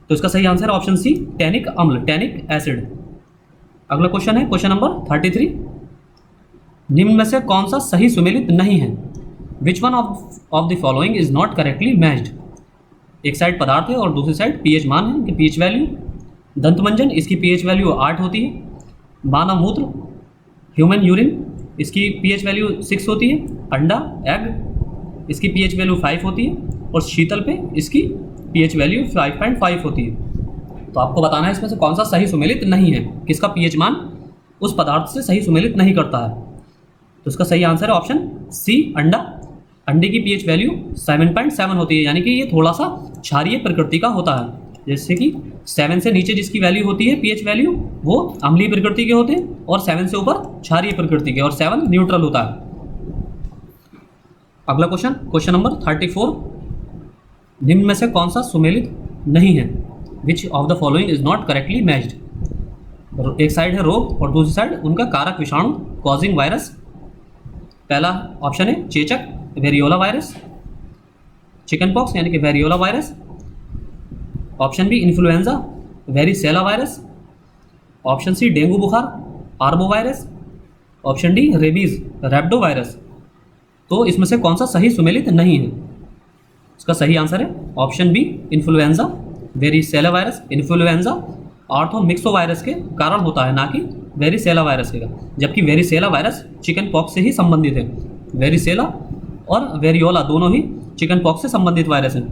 तो इसका सही आंसर है ऑप्शन सी टेनिक अम्ल, टेनिक एसिड। अगला क्वेश्चन है क्वेश्चन नंबर 33, निम्न में से कौन सा सही सुमेलित नहीं है? Which one of the following is not correctly matched? एक साइड पदार्थ है और दूसरी साइड पीएच मान है, कि पीएच वैल्यू। दंतमंजन, इसकी पीएच वैल्यू 8 होती है। मानव मूत्र, ह्यूमन यूरिन, इसकी पीएच वैल्यू 6 होती है। अंडा, एग, इसकी पीएच वैल्यू 5 होती है। और शीतल पे इसकी पीएच वैल्यू 5.5 होती है। तो आपको बताना है इसमें से कौन सा सही सुमेलित नहीं है, किसका पीएच मान उस पदार्थ से सही सुमेलित नहीं करता है। तो इसका सही आंसर है ऑप्शन सी अंडा। अंडे की पीएच वैल्यू 7.7 होती है, यानी कि ये थोड़ा सा क्षारीय प्रकृति का होता है। जैसे कि 7 से नीचे जिसकी वैल्यू होती है पीएच वैल्यू वो अम्लीय प्रकृति के होते हैं और 7 से ऊपर क्षारीय प्रकृति के, और 7 न्यूट्रल होता है। अगला क्वेश्चन नंबर 34, निम्न में से कौन सा सुमेलित नहीं है? Which of the following is not correctly matched. एक साइड है रोग और दूसरी साइड उनका कारक विषाणु कॉजिंग वायरस। पहला ऑप्शन है चेचक वेरियोला वायरस, चिकन पॉक्स यानी कि variola virus. Option B influenza varicella virus. Option C dengue बुखार arbovirus. Option D rabies rhabdovirus. तो इसमें से कौन सा सही सुमेलित नहीं है? इसका सही आंसर है option B influenza varicella virus. Influenza orthomyxovirus के कारण होता है, ना कि वेरिसेला वायरस के, जबकि वेरिसेला वायरस चिकन पॉक्स से ही संबंधित है। वेरिसेला और वेरियोला दोनों ही चिकन पॉक्स से संबंधित वायरस हैं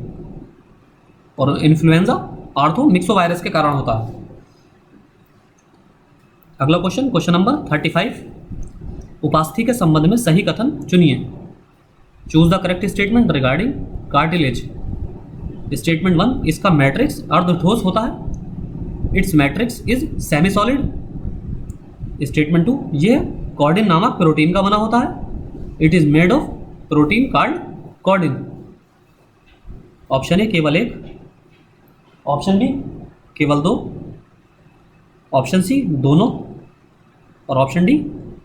और इन्फ्लुएंजा आर्थोमिक्सो वायरस के कारण होता है। अगला क्वेश्चन नंबर 35, उपास्थि के संबंध में सही कथन चुनिए। Choose the correct statement regarding cartilage. Statement 1, इसका मैट्रिक्स अर्धठोस होता है। Its matrix is semi solid. Statement 2, ये कॉर्डिन नामक प्रोटीन का बना होता है। It is made of protein called कॉर्डिन। ऑप्शन ए केवल एक, ऑप्शन बी केवल दो, ऑप्शन सी दोनों, और ऑप्शन डी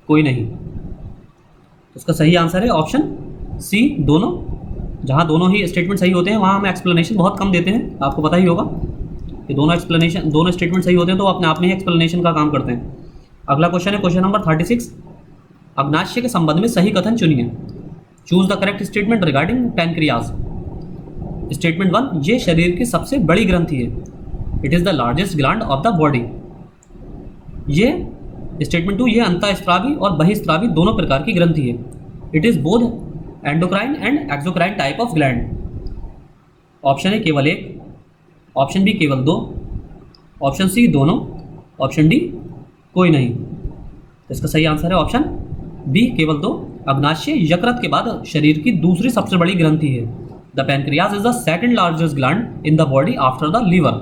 कोई नहीं। तो इसका सही आंसर है ऑप्शन सी दोनों। जहाँ दोनों ही स्टेटमेंट सही होते हैं वहाँ हम एक्सप्लेनेशन बहुत कम देते हैं, आपको पता ही होगा कि दोनों स्टेटमेंट सही होते हैं तो अपने आप में ही एक्सप्लेनेशन का काम करते हैं। अगला क्वेश्चन नंबर 36, अग्नाशय के संबंध में सही कथन चुनिए। Choose the correct statement regarding pancreas. Statement 1, ये शरीर की सबसे बड़ी ग्रंथि है। It is the largest gland of the body. ये स्टेटमेंट 2, ये अंतःस्रावी और बहिस्रावी दोनों प्रकार की ग्रंथि है। It is both endocrine and exocrine type of gland. Option A केवल एक, ऑप्शन बी केवल दो, ऑप्शन सी दोनों, ऑप्शन डी कोई नहीं। तो इसका सही आंसर है ऑप्शन बी केवल दो। अग्नाशय यकृत के बाद शरीर की दूसरी सबसे बड़ी ग्रंथि है। The pancreas is the second largest gland in the body after the liver.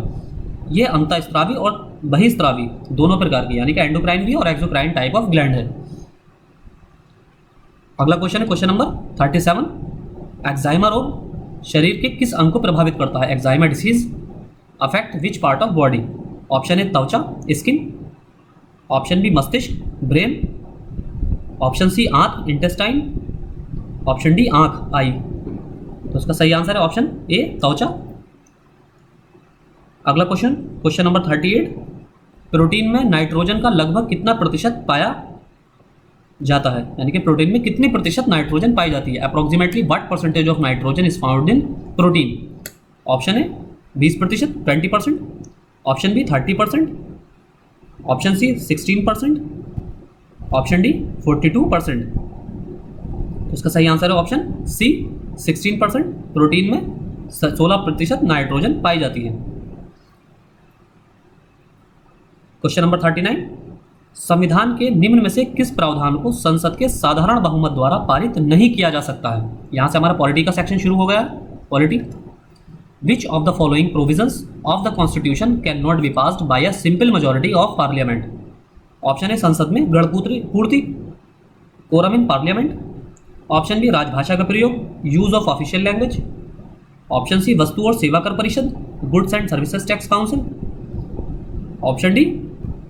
ये अंतःस्रावी और बहिस्रावी दोनों प्रकार की यानी कि एंडोक्राइन भी और एक्सोक्राइन टाइप ऑफ ग्लैंड है। अगला क्वेश्चन नंबर 37, एक्साइमा रोग शरीर के किस अंग को प्रभावित करता है? Eczema disease affect which part of body? Option A त्वचा स्किन, ऑप्शन बी मस्तिष्क ब्रेन, ऑप्शन सी आंत इंटेस्टाइन, ऑप्शन डी आंख आई। तो इसका सही आंसर है ऑप्शन ए त्वचा। अगला क्वेश्चन नंबर 38, प्रोटीन में नाइट्रोजन का लगभग कितना प्रतिशत पाया जाता है? यानी कि प्रोटीन में कितनी प्रतिशत नाइट्रोजन पाई जाती है? Approximately what percentage of nitrogen is found in protein? Option A 20%, 20%, option B 30%, option C 16%, option D 42%। तो इसका सही आंसर है ऑप्शन सी 16%। प्रोटीन में 16% नाइट्रोजन पाई जाती है। क्वेश्चन नंबर 39, संविधान के निम्न में से किस प्रावधान को संसद के साधारण बहुमत द्वारा पारित नहीं किया जा सकता है? यहां से हमारा पॉलिटी का सेक्शन शुरू हो गया है। Polity, which of the following provisions of the constitution can not be passed by a simple majority of parliament? Option A संसद में गणपूर्ति quorum in parliament, option B राजभाषा का प्रयोग use of official language, option C वस्तु और सेवा कर परिषद goods and services tax council, option D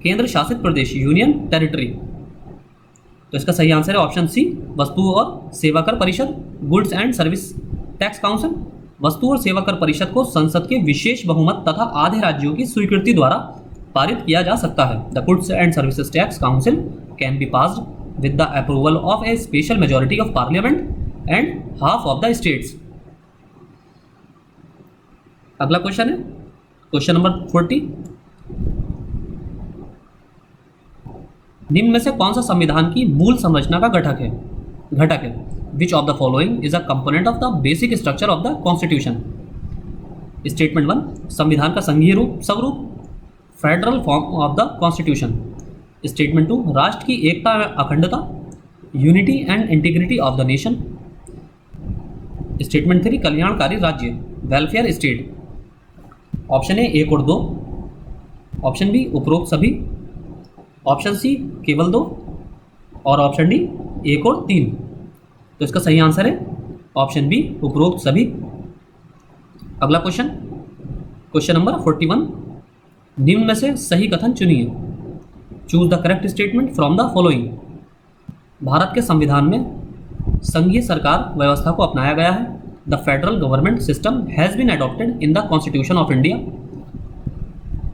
केंद्र शासित प्रदेश यूनियन टेरिटरी। तो इसका सही आंसर है ऑप्शन सी वस्तु और सेवा कर परिषद goods and service tax council. वस्तु और सेवा कर परिषद को संसद के विशेष बहुमत तथा आधे राज्यों की स्वीकृति द्वारा पारित किया जा सकता है। The goods and services tax council can be passed with the approval of A special majority of parliament and half of the states. अगला क्वेश्चन है क्वेश्चन नंबर 40, निम्न में से कौन सा संविधान की मूल संरचना का घटक है? Which of the following is a component of the basic structure of the constitution? Statement 1, संविधान का संघीय रूप स्वरूप federal form of the constitution. Statement 2, राष्ट्र की एकता एवं अखंडता unity and integrity of the nation. Statement 3, कल्याणकारी राज्य वेलफेयर स्टेट। ऑप्शन ए एक और दो, ऑप्शन बी उपरोक्त सभी, ऑप्शन सी केवल दो और ऑप्शन डी एक और तीन। तो इसका सही आंसर है ऑप्शन बी उपरोक्त सभी। अगला क्वेश्चन, क्वेश्चन नंबर 41, निम्न में से सही कथन चुनिए। Choose the correct statement from the following. Bharat के संविधान में संघीय सरकार व्यवस्था को अपनाया गया है। The federal government system has been adopted in the constitution of India.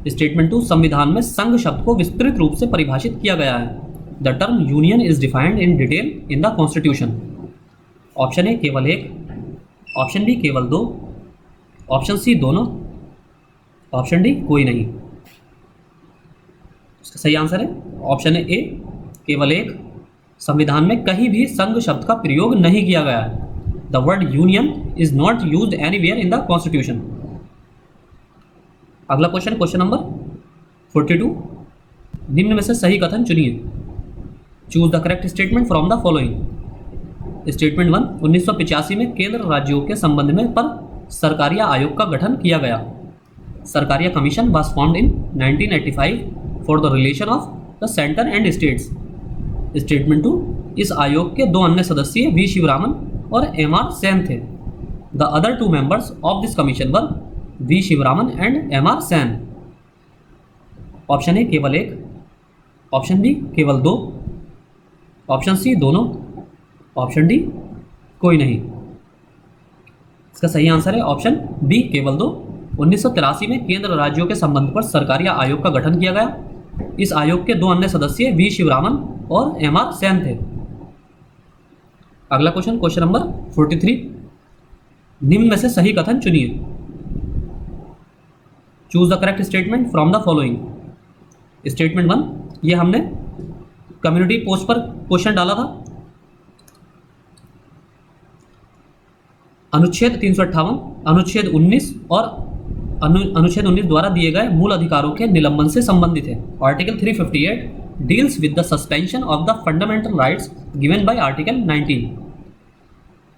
Statement 2, संविधान में संघ शब्द को विस्तृत रूप से परिभाषित किया गया है। The term union is defined in detail in the constitution. Option A केवल एक, ऑप्शन बी केवल दो, ऑप्शन सी दोनों, ऑप्शन डी कोई नहीं। इसका सही आंसर है ऑप्शन ए केवल एक। संविधान में कहीं भी संघ शब्द का प्रयोग नहीं किया गया है। The word union is not used anywhere in the constitution. अगला क्वेश्चन, क्वेश्चन नंबर 42, निम्न में से सही कथन चुनिए। Choose the correct statement from the following. Statement 1, 1985 में केंद्र राज्यों के संबंध में पर सरकारिया आयोग का गठन किया गया। Sarkaria commission was formed in 1985 for the relation of the centre and states. Statement 2, इस आयोग के दो अन्य सदस्य वी शिवरामन और एम.आर. सेन थे। The other two members of this commission were V Sivaraman and M R. Sen. Option A केवल एक, ऑप्शन बी केवल दो, ऑप्शन सी दोनों, ऑप्शन डी कोई नहीं। इसका सही आंसर है ऑप्शन बी केवल दो। 1983 में केंद्र राज्यों के संबंध पर सरकारिया आयोग का गठन किया गया। इस आयोग के दो अन्य सदस्य वी शिवरामन और एम.आर. सेन थे। अगला क्वेश्चन, क्वेश्चन नंबर 43, निम्न में से सही कथन चुनिए। Choose the correct statement from the following. Statement 1, ये हमने कम्युनिटी पोस्ट पर क्वेश्चन डाला था। अनुच्छेद 358, अनुच्छेद 19 और अनुच्छेद 19 द्वारा दिए गए मूल अधिकारों के निलंबन से संबंधित है। Article 358 deals with the suspension of the fundamental rights given by article 19।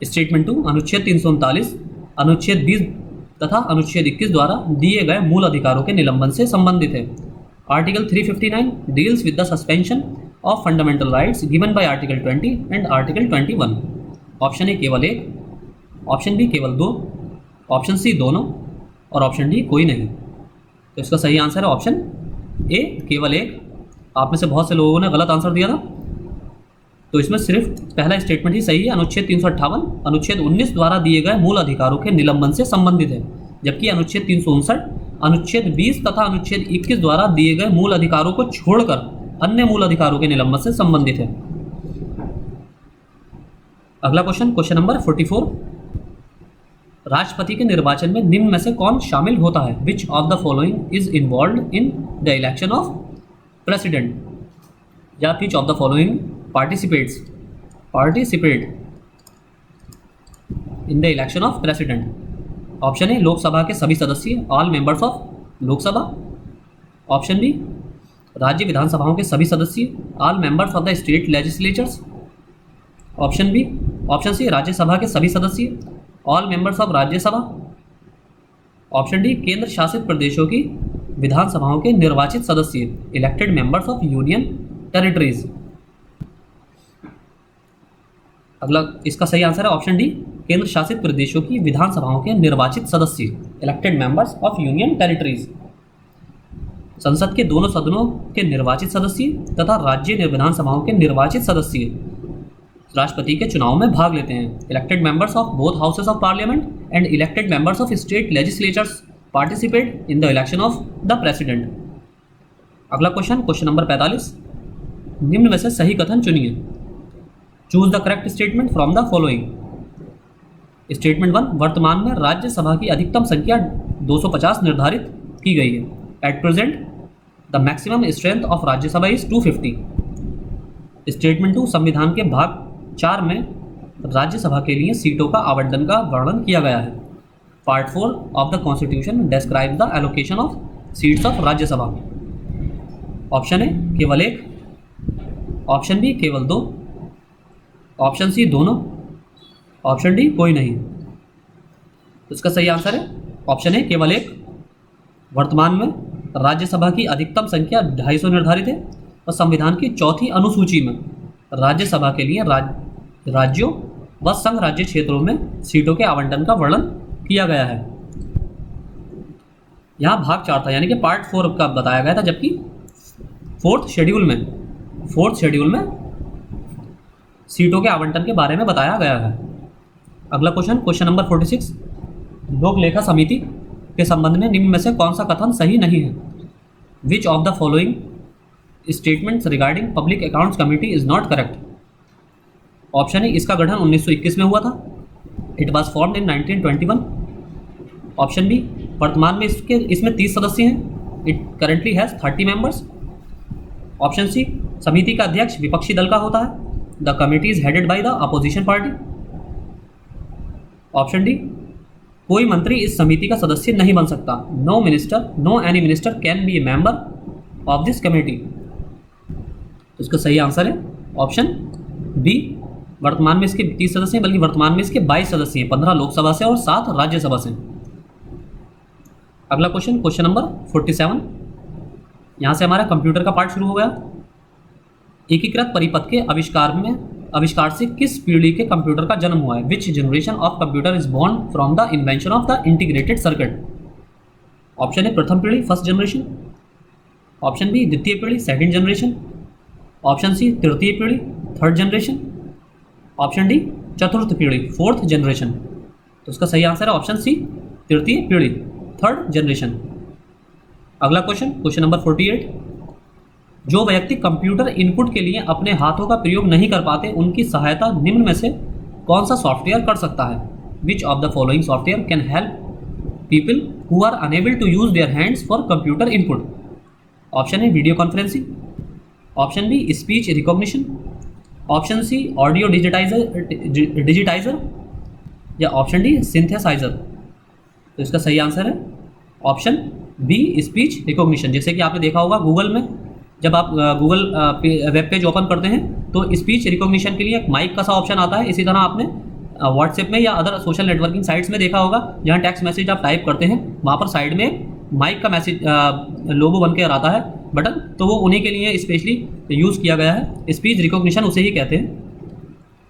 Statement 2, अनुच्छेद 339, अनुच्छेद 20 तथा अनुच्छेद 21 द्वारा दिए गए मूल अधिकारों के निलंबन से संबंधित है। Article 359 deals with the suspension of fundamental rights given by article 20 and article 21। Option A केवल एक, ऑप्शन बी केवल दो, ऑप्शन सी दोनों और ऑप्शन डी कोई नहीं। तो इसका सही आंसर है ऑप्शन ए केवल एक। आप में से बहुत से लोगों ने गलत आंसर दिया था, तो इसमें सिर्फ पहला स्टेटमेंट ही सही है। अनुच्छेद 358 अनुच्छेद 19 द्वारा दिए गए मूल अधिकारों के निलंबन से संबंधित है, जबकि अनुच्छेद 359 अनुच्छेद 20 तथा अनुच्छेद 21 द्वारा दिए गए मूल अधिकारों को छोड़कर अन्य मूल अधिकारों के निलंबन से संबंधित है। अगला क्वेश्चन, क्वेश्चन नंबर 44, राष्ट्रपति के निर्वाचन में निम्न में से कौन शामिल होता है? Which of the following is involved in the election of president, या which of the following participate in the election of president. Option A Lok Sabha के सभी सदस्य, all members of Lok Sabha. Option B राज्य विधानसभाओं के सभी सदस्य, all members of the state legislatures. Option C Rajya Sabha के सभी सदस्य, all members of Rajya Sabha. Option D केंद्र शासित प्रदेशों की विधानसभाओं के निर्वाचित सदस्य, elected members of union territories. अगला इसका सही आंसर है ऑप्शन डी केंद्र शासित प्रदेशों की विधानसभाओं के निर्वाचित सदस्य, elected members of union territories. संसद के दोनों सदनों के निर्वाचित सदस्य तथा राज्य विधानसभाओं के निर्वाचित सदस्य राष्ट्रपति के चुनाव में भाग लेते हैं। Elected members of both houses of parliament and elected members of state legislatures participate in the election of the president. अगला क्वेश्चन, क्वेश्चन नंबर 45, निम्न में से सही कथन चुनिए। Choose the correct statement from the following. Statement 1, वर्तमान में राज्यसभा की अधिकतम संख्या 250 निर्धारित की गई है। At present the maximum strength of Rajya Sabha is 250। Statement 2, संविधान के भाग 4 में राज्यसभा के लिए सीटों का आवंटन का वर्णन किया गया है। Part 4 of the constitution describe the allocation of seats of Rajya Sabha. Option A केवल एक, ऑप्शन बी केवल दो, ऑप्शन सी दोनों, ऑप्शन डी कोई नहीं। तो इसका सही आंसर है ऑप्शन ए केवल एक। वर्तमान में राज्यसभा की अधिकतम संख्या 250 निर्धारित है और संविधान की चौथी अनुसूची में राज्यसभा के लिए राज्यों व संघ राज्य क्षेत्रों में सीटों के आवंटन का वर्णन किया गया है। यहाँ भाग 4 था, यानी कि पार्ट 4 का बताया गया था, जबकि फोर्थ शेड्यूल में सीटों के आवंटन के बारे में बताया गया है। अगला क्वेश्चन नंबर 46, लोक लेखा समिति के संबंध में निम्न में से कौन सा कथन सही नहीं है? Which of the following statements regarding public accounts committee is not correct? Option है, इसका गठन 1921 में हुआ था, it was formed in 1921। Option B, वर्तमान में इसमें 30 सदस्य हैं, it currently has 30 members. Option C, समिति का अध्यक्ष विपक्षी दल का होता है, the committee is headed by the opposition party. Option D, कोई मंत्री इस समिति का सदस्य नहीं बन सकता, no any minister can be a member of this committee. तो इसका सही आंसर है ऑप्शन बी, वर्तमान में इसके 30 सदस्य हैं, बल्कि वर्तमान में इसके 22 सदस्य हैं, 15 लोकसभा से और 7 राज्यसभा से। अगला क्वेश्चन नंबर 47, यहाँ से हमारा कंप्यूटर का पार्ट शुरू हो गया। एकीकृत परिपथ के आविष्कार से किस पीढ़ी के कंप्यूटर का जन्म हुआ है? Which generation of computer is born from the invention of the integrated circuit? Option है, प्रथम पीढ़ी, फर्स्ट जनरेशन। ऑप्शन बी, द्वितीय पीढ़ी, सेकंड जनरेशन। ऑप्शन सी, तृतीय पीढ़ी, थर्ड जनरेशन। ऑप्शन डी, चतुर्थ पीढ़ी, फोर्थ जनरेशन। तो उसका सही आंसर है ऑप्शन सी, तृतीय पीढ़ी, थर्ड जनरेशन। अगला क्वेश्चन नंबर 48, जो व्यक्ति कंप्यूटर इनपुट के लिए अपने हाथों का प्रयोग नहीं कर पाते, उनकी सहायता निम्न में से कौन सा सॉफ्टवेयर कर सकता है? Which of the following software can help people who are unable to use their hands for computer input? Option A, video conferencing. Option B, speech recognition. Option C, audio digitiser, या ऑप्शन डी, सिंथेसाइजर। तो इसका सही आंसर है ऑप्शन बी, स्पीच रिकॉग्निशन। जैसे कि आपने देखा होगा गूगल में, जब आप गूगल वेब पेज ओपन करते हैं तो स्पीच रिकॉग्निशन के लिए एक माइक का सा ऑप्शन आता है। इसी तरह आपने व्हाट्सएप में या अदर सोशल नेटवर्किंग साइट्स में देखा होगा, जहाँ टेक्स्ट मैसेज आप टाइप करते हैं, वहाँ पर साइड में माइक का मैसेज लोगो बन के आता है बटन, तो वो उन्हीं के लिए स्पेशली यूज़ किया गया है। स्पीच रिकॉग्निशन उसे ही कहते हैं,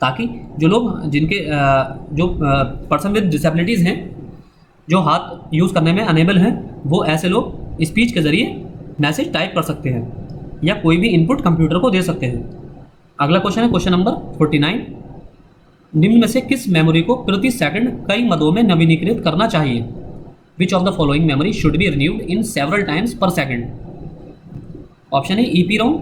ताकि जो लोग जिनके जो पर्सन विद डिसेबिलिटीज़ हैं, जो हाथ यूज़ करने में अनेबल हैं, वो ऐसे लोग स्पीच के ज़रिए मैसेज टाइप कर सकते हैं या कोई भी इनपुट कंप्यूटर को दे सकते हैं। अगला क्वेश्चन नंबर 49, निम्न में से किस मेमोरी को प्रति सेकंड कई मदों में नवीनीकृत करना चाहिए? Which of the following memory should be renewed in several times per second? Option A, EPROM,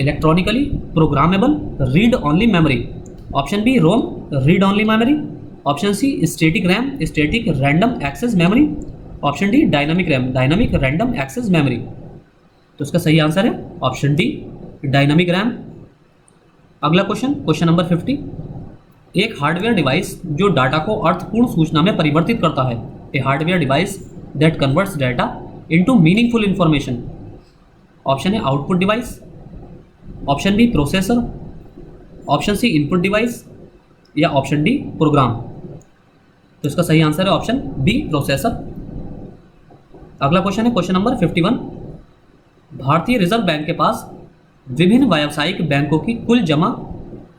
electronically programmable read only memory. Option B, ROM, read only memory. Option C, static RAM, static random access memory. Option D, dynamic RAM, dynamic random access memory. तो इसका सही आंसर है ऑप्शन डी, डायनामिक रैम। अगला क्वेश्चन नंबर 50, एक हार्डवेयर डिवाइस जो डाटा को अर्थपूर्ण सूचना में परिवर्तित करता है। A hardware device that converts data into meaningful information. Option A, output device. Option B, processor. Option C, input device, या ऑप्शन डी, प्रोग्राम। तो इसका सही आंसर है ऑप्शन बी, प्रोसेसर। अगला क्वेश्चन नंबर 51, भारतीय रिजर्व बैंक के पास विभिन्न व्यावसायिक बैंकों की कुल जमा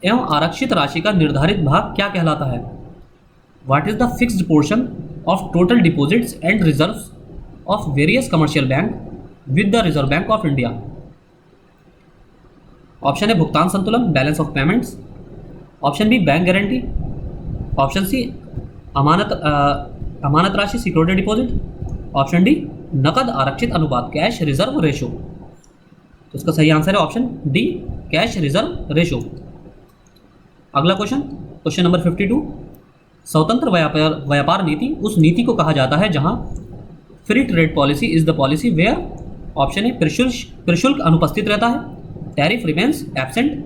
एवं आरक्षित राशि का निर्धारित भाग क्या कहलाता है? What is the fixed portion of total deposits and reserves of various commercial bank with the reserve bank of India? Option A, भुगतान संतुलन, balance of payments. Option B, bank guarantee. Option C, अमानत राशि, सिक्योरिटी डिपॉजिट। ऑप्शन डी, नकद आरक्षित अनुपात, कैश रिजर्व रेशो। तो इसका सही आंसर है option D, cash reserve ratio. अगला क्वेश्चन नंबर 52, स्वतंत्र व्यापार नीति उस नीति को कहा जाता है जहां free trade policy is the policy where, option A, प्रशुल्क अनुपस्थित रहता है, tariff remains absent.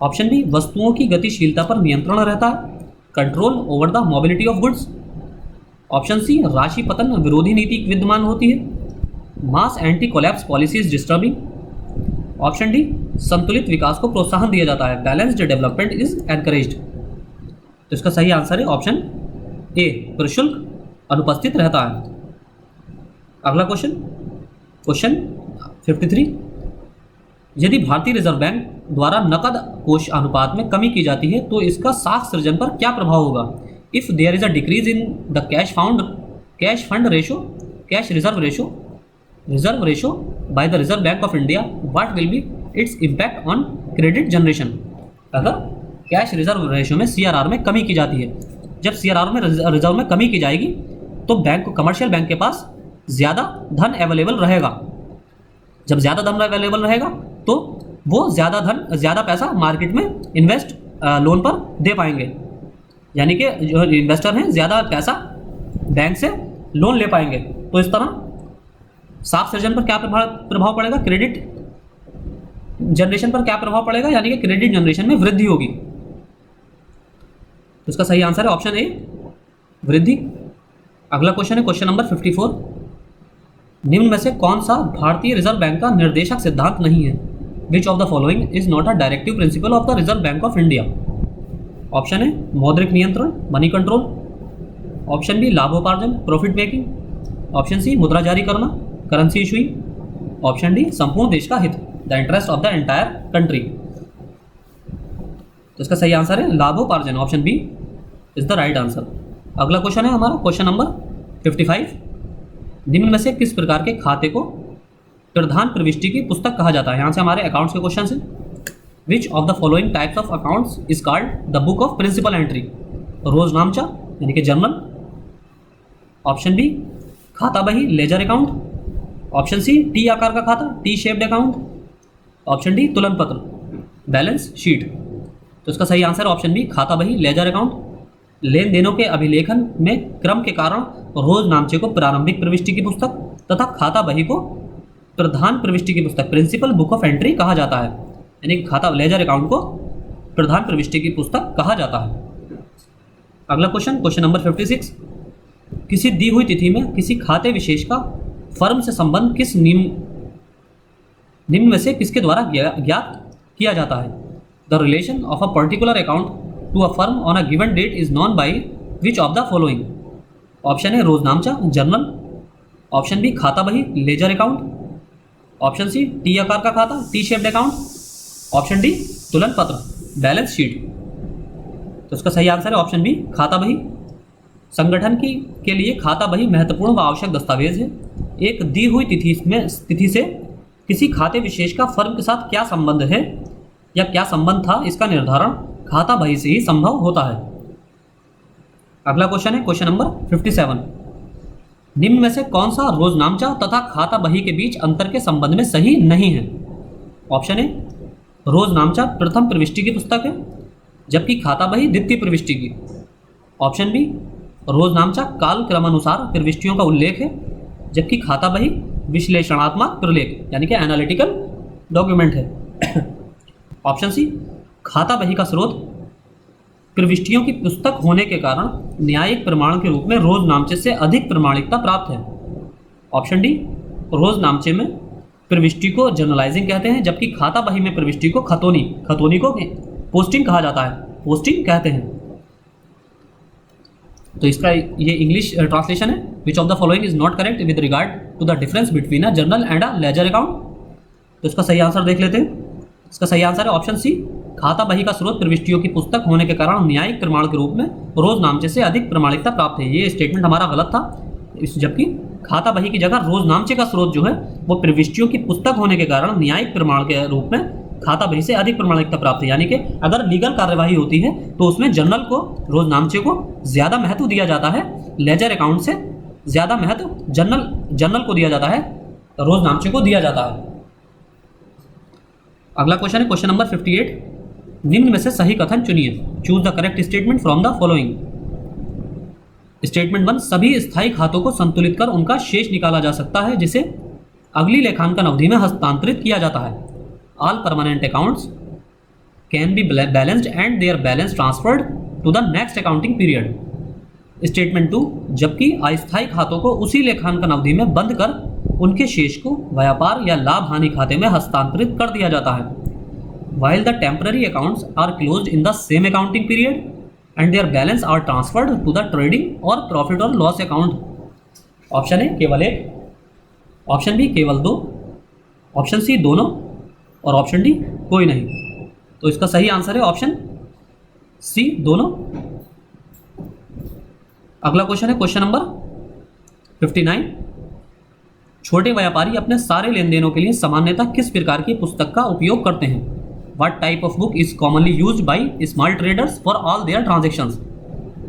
Option B, वस्तुओं की गतिशीलता पर नियंत्रण रहता है, control over the mobility of goods. Option C, राशि पतन विरोधी नीति विद्यमान होती है, mass anti collapse policy is disturbing. Option D, संतुलित विकास को प्रोत्साहन दिया जाता है, बैलेंस्ड डेवलपमेंट इज एनकरेज्ड। तो इसका सही आंसर है ऑप्शन ए, प्रशुल्क अनुपस्थित रहता है। अगला क्वेश्चन, क्वेश्चन 53, यदि भारतीय रिजर्व बैंक द्वारा नकद कोष अनुपात में कमी की जाती है तो इसका साख सृजन पर क्या प्रभाव होगा? If there is a decrease in the cash fund ratio, cash reserve ratio by the reserve bank of India, what will be its impact on credit generation? अगर कैश रिजर्व रेशो में CRR में कमी की जाती है, जब CRR में रिजर्व में कमी की जाएगी तो बैंक, कमर्शियल बैंक के पास ज़्यादा धन अवेलेबल रहेगा। जब ज़्यादा धन अवेलेबल रहेगा तो वो ज़्यादा पैसा मार्केट में इन्वेस्ट लोन पर दे पाएंगे, यानी कि जो इन्वेस्टर हैं ज़्यादा पैसा बैंक से लोन ले पाएंगे। तो इस तरह साख सृजन पर क्या प्रभाव पड़ेगा? क्रेडिट जनरेशन पर क्या प्रभाव पड़ेगा? यानी कि क्रेडिट जनरेशन में वृद्धि होगी। तो इसका सही आंसर है ऑप्शन ए, वृद्धि। अगला क्वेश्चन है क्वेश्चन नंबर 54, निम्न में से कौन सा भारतीय रिजर्व बैंक का निर्देशक सिद्धांत नहीं है? Which of the following is not a directive principle of the reserve bank of India? Option A मौद्रिक नियंत्रण, मनी कंट्रोल। ऑप्शन बी लाभोपार्जन, प्रॉफिट मेकिंग। ऑप्शन सी मुद्रा जारी करना, करेंसी इशूइंग। ऑप्शन डी संपूर्ण देश का हित, the interest of the entire country. तो इसका सही आंसर है लाभोपार्जन, option B is the right answer. अगला क्वेश्चन है हमारा क्वेश्चन नंबर 55, निम्न में से किस प्रकार के खाते को प्रधान प्रविष्टि की पुस्तक कहा जाता है? यहाँ से हमारे अकाउंट्स के क्वेश्चन हैं। Which of the following types of accounts is called the book of principal entry? रोजनामचा यानी कि जर्नल। ऑप्शन बी खाता बही, ledger account. Option C T आकार का खाता, T shaped account. Option D तुलन पत्र, बैलेंस शीट। तो इसका सही आंसर ऑप्शन बी खाता बही, लेजर अकाउंट। लेन देनों के अभिलेखन में क्रम के कारण रोज नामचे को प्रारंभिक प्रविष्टि की पुस्तक तथा खाता बही को प्रधान प्रविष्टि की पुस्तक, प्रिंसिपल बुक ऑफ एंट्री कहा जाता है, यानी खाता लेजर अकाउंट को प्रधान प्रविष्टि की पुस्तक कहा जाता है। अगला क्वेश्चन, क्वेश्चन नंबर 56, किसी दी हुई तिथि में किसी खाते विशेष का फर्म से संबंध किस निम्न में से किसके द्वारा ज्ञात किया जाता है? The relation of a particular account to a firm on a given date is known by which of the following? Option है रोजनामचा, जर्नल। ऑप्शन बी खाता बही, ledger account. Option C T आकार का खाता, T shaped account. Option D तुलन पत्र, बैलेंस शीट। तो इसका सही आंसर है ऑप्शन बी खाता बही। संगठन के लिए खाता बही महत्वपूर्ण व आवश्यक दस्तावेज है। एक दी हुई तिथि से किसी खाते विशेष का फर्म के साथ क्या संबंध है या क्या संबंध था, इसका निर्धारण खाता बही से ही संभव होता है। अगला क्वेश्चन है क्वेश्चन नंबर 57, निम्न में से कौन सा रोजनामचा तथा खाता बही के बीच अंतर के संबंध में सही नहीं है? ऑप्शन ए रोजनामचा प्रथम प्रविष्टि की पुस्तक है जबकि खाता बही द्वितीय प्रविष्टि की। ऑप्शन बी रोजनामचा काल क्रमानुसार प्रविष्टियों का उल्लेख है जबकि खाता बही विश्लेषणात्मक प्रलेख यानी कि एनालिटिकल डॉक्यूमेंट है। ऑप्शन सी खाता बही का स्रोत प्रविष्टियों की पुस्तक होने के कारण न्यायिक प्रमाण के रूप में रोजनामचे से अधिक प्रमाणिकता प्राप्त है। ऑप्शन डी रोजनामचे में प्रविष्टि को जर्नलाइजिंग कहते हैं जबकि खाता बही में प्रविष्टि को खतौनी को पोस्टिंग कहा जाता है, पोस्टिंग कहते हैं। तो इसका ये इंग्लिश ट्रांसलेशन है, which of the following is not correct with regard to the difference between a journal and a ledger account? तो इसका सही आंसर देख लेते हैं। इसका सही आंसर है ऑप्शन सी खाता बही का स्रोत प्रविष्टियों की पुस्तक होने के कारण न्यायिक प्रमाण के रूप में रोजनामचे से अधिक प्रमाणिकता प्राप्त है। ये स्टेटमेंट हमारा गलत था, जबकि खाता बही की जगह रोजनामचे का स्रोत जो है वो प्रविष्टियों की पुस्तक होने के कारण न्यायिक प्रमाण के रूप में खाता बही से अधिक प्रमाणिकता प्राप्त है। यानी कि अगर लीगल कार्यवाही होती है तो उसमें जर्नल को, रोजनामचे को ज़्यादा महत्व दिया जाता है, लेजर अकाउंट से ज़्यादा महत्व जर्नल को दिया जाता है, रोजनामचे को दिया जाता है। अगला क्वेश्चन है क्वेश्चन नंबर 58, निम्न में से सही कथन चुनिए। Choose the correct statement from the following. Statement 1, सभी स्थायी खातों को संतुलित कर उनका शेष निकाला जा सकता है जिसे अगली लेखांकन अवधि में हस्तांतरित किया जाता है। All permanent accounts can be balanced and their balance transferred to the next accounting period. Statement 2, जबकि अस्थायी खातों को उसी लेखांकन अवधि में बंद कर उनके शेष को व्यापार या लाभ हानि खाते में हस्तांतरित कर दिया जाता है। While the temporary accounts are closed in the same accounting period and their balance are transferred to the trading or profit or loss account। Option है केवल एक, ऑप्शन बी केवल 2, ऑप्शन सी दोनों, और ऑप्शन डी कोई नहीं। तो इसका सही आंसर है ऑप्शन सी दोनों। अगला क्वेश्चन है क्वेश्चन नंबर 59। छोटे व्यापारी अपने सारे लेन देनों के लिए सामान्यतः किस प्रकार की पुस्तक का उपयोग करते हैं? What type of book is commonly used by small traders for all their transactions?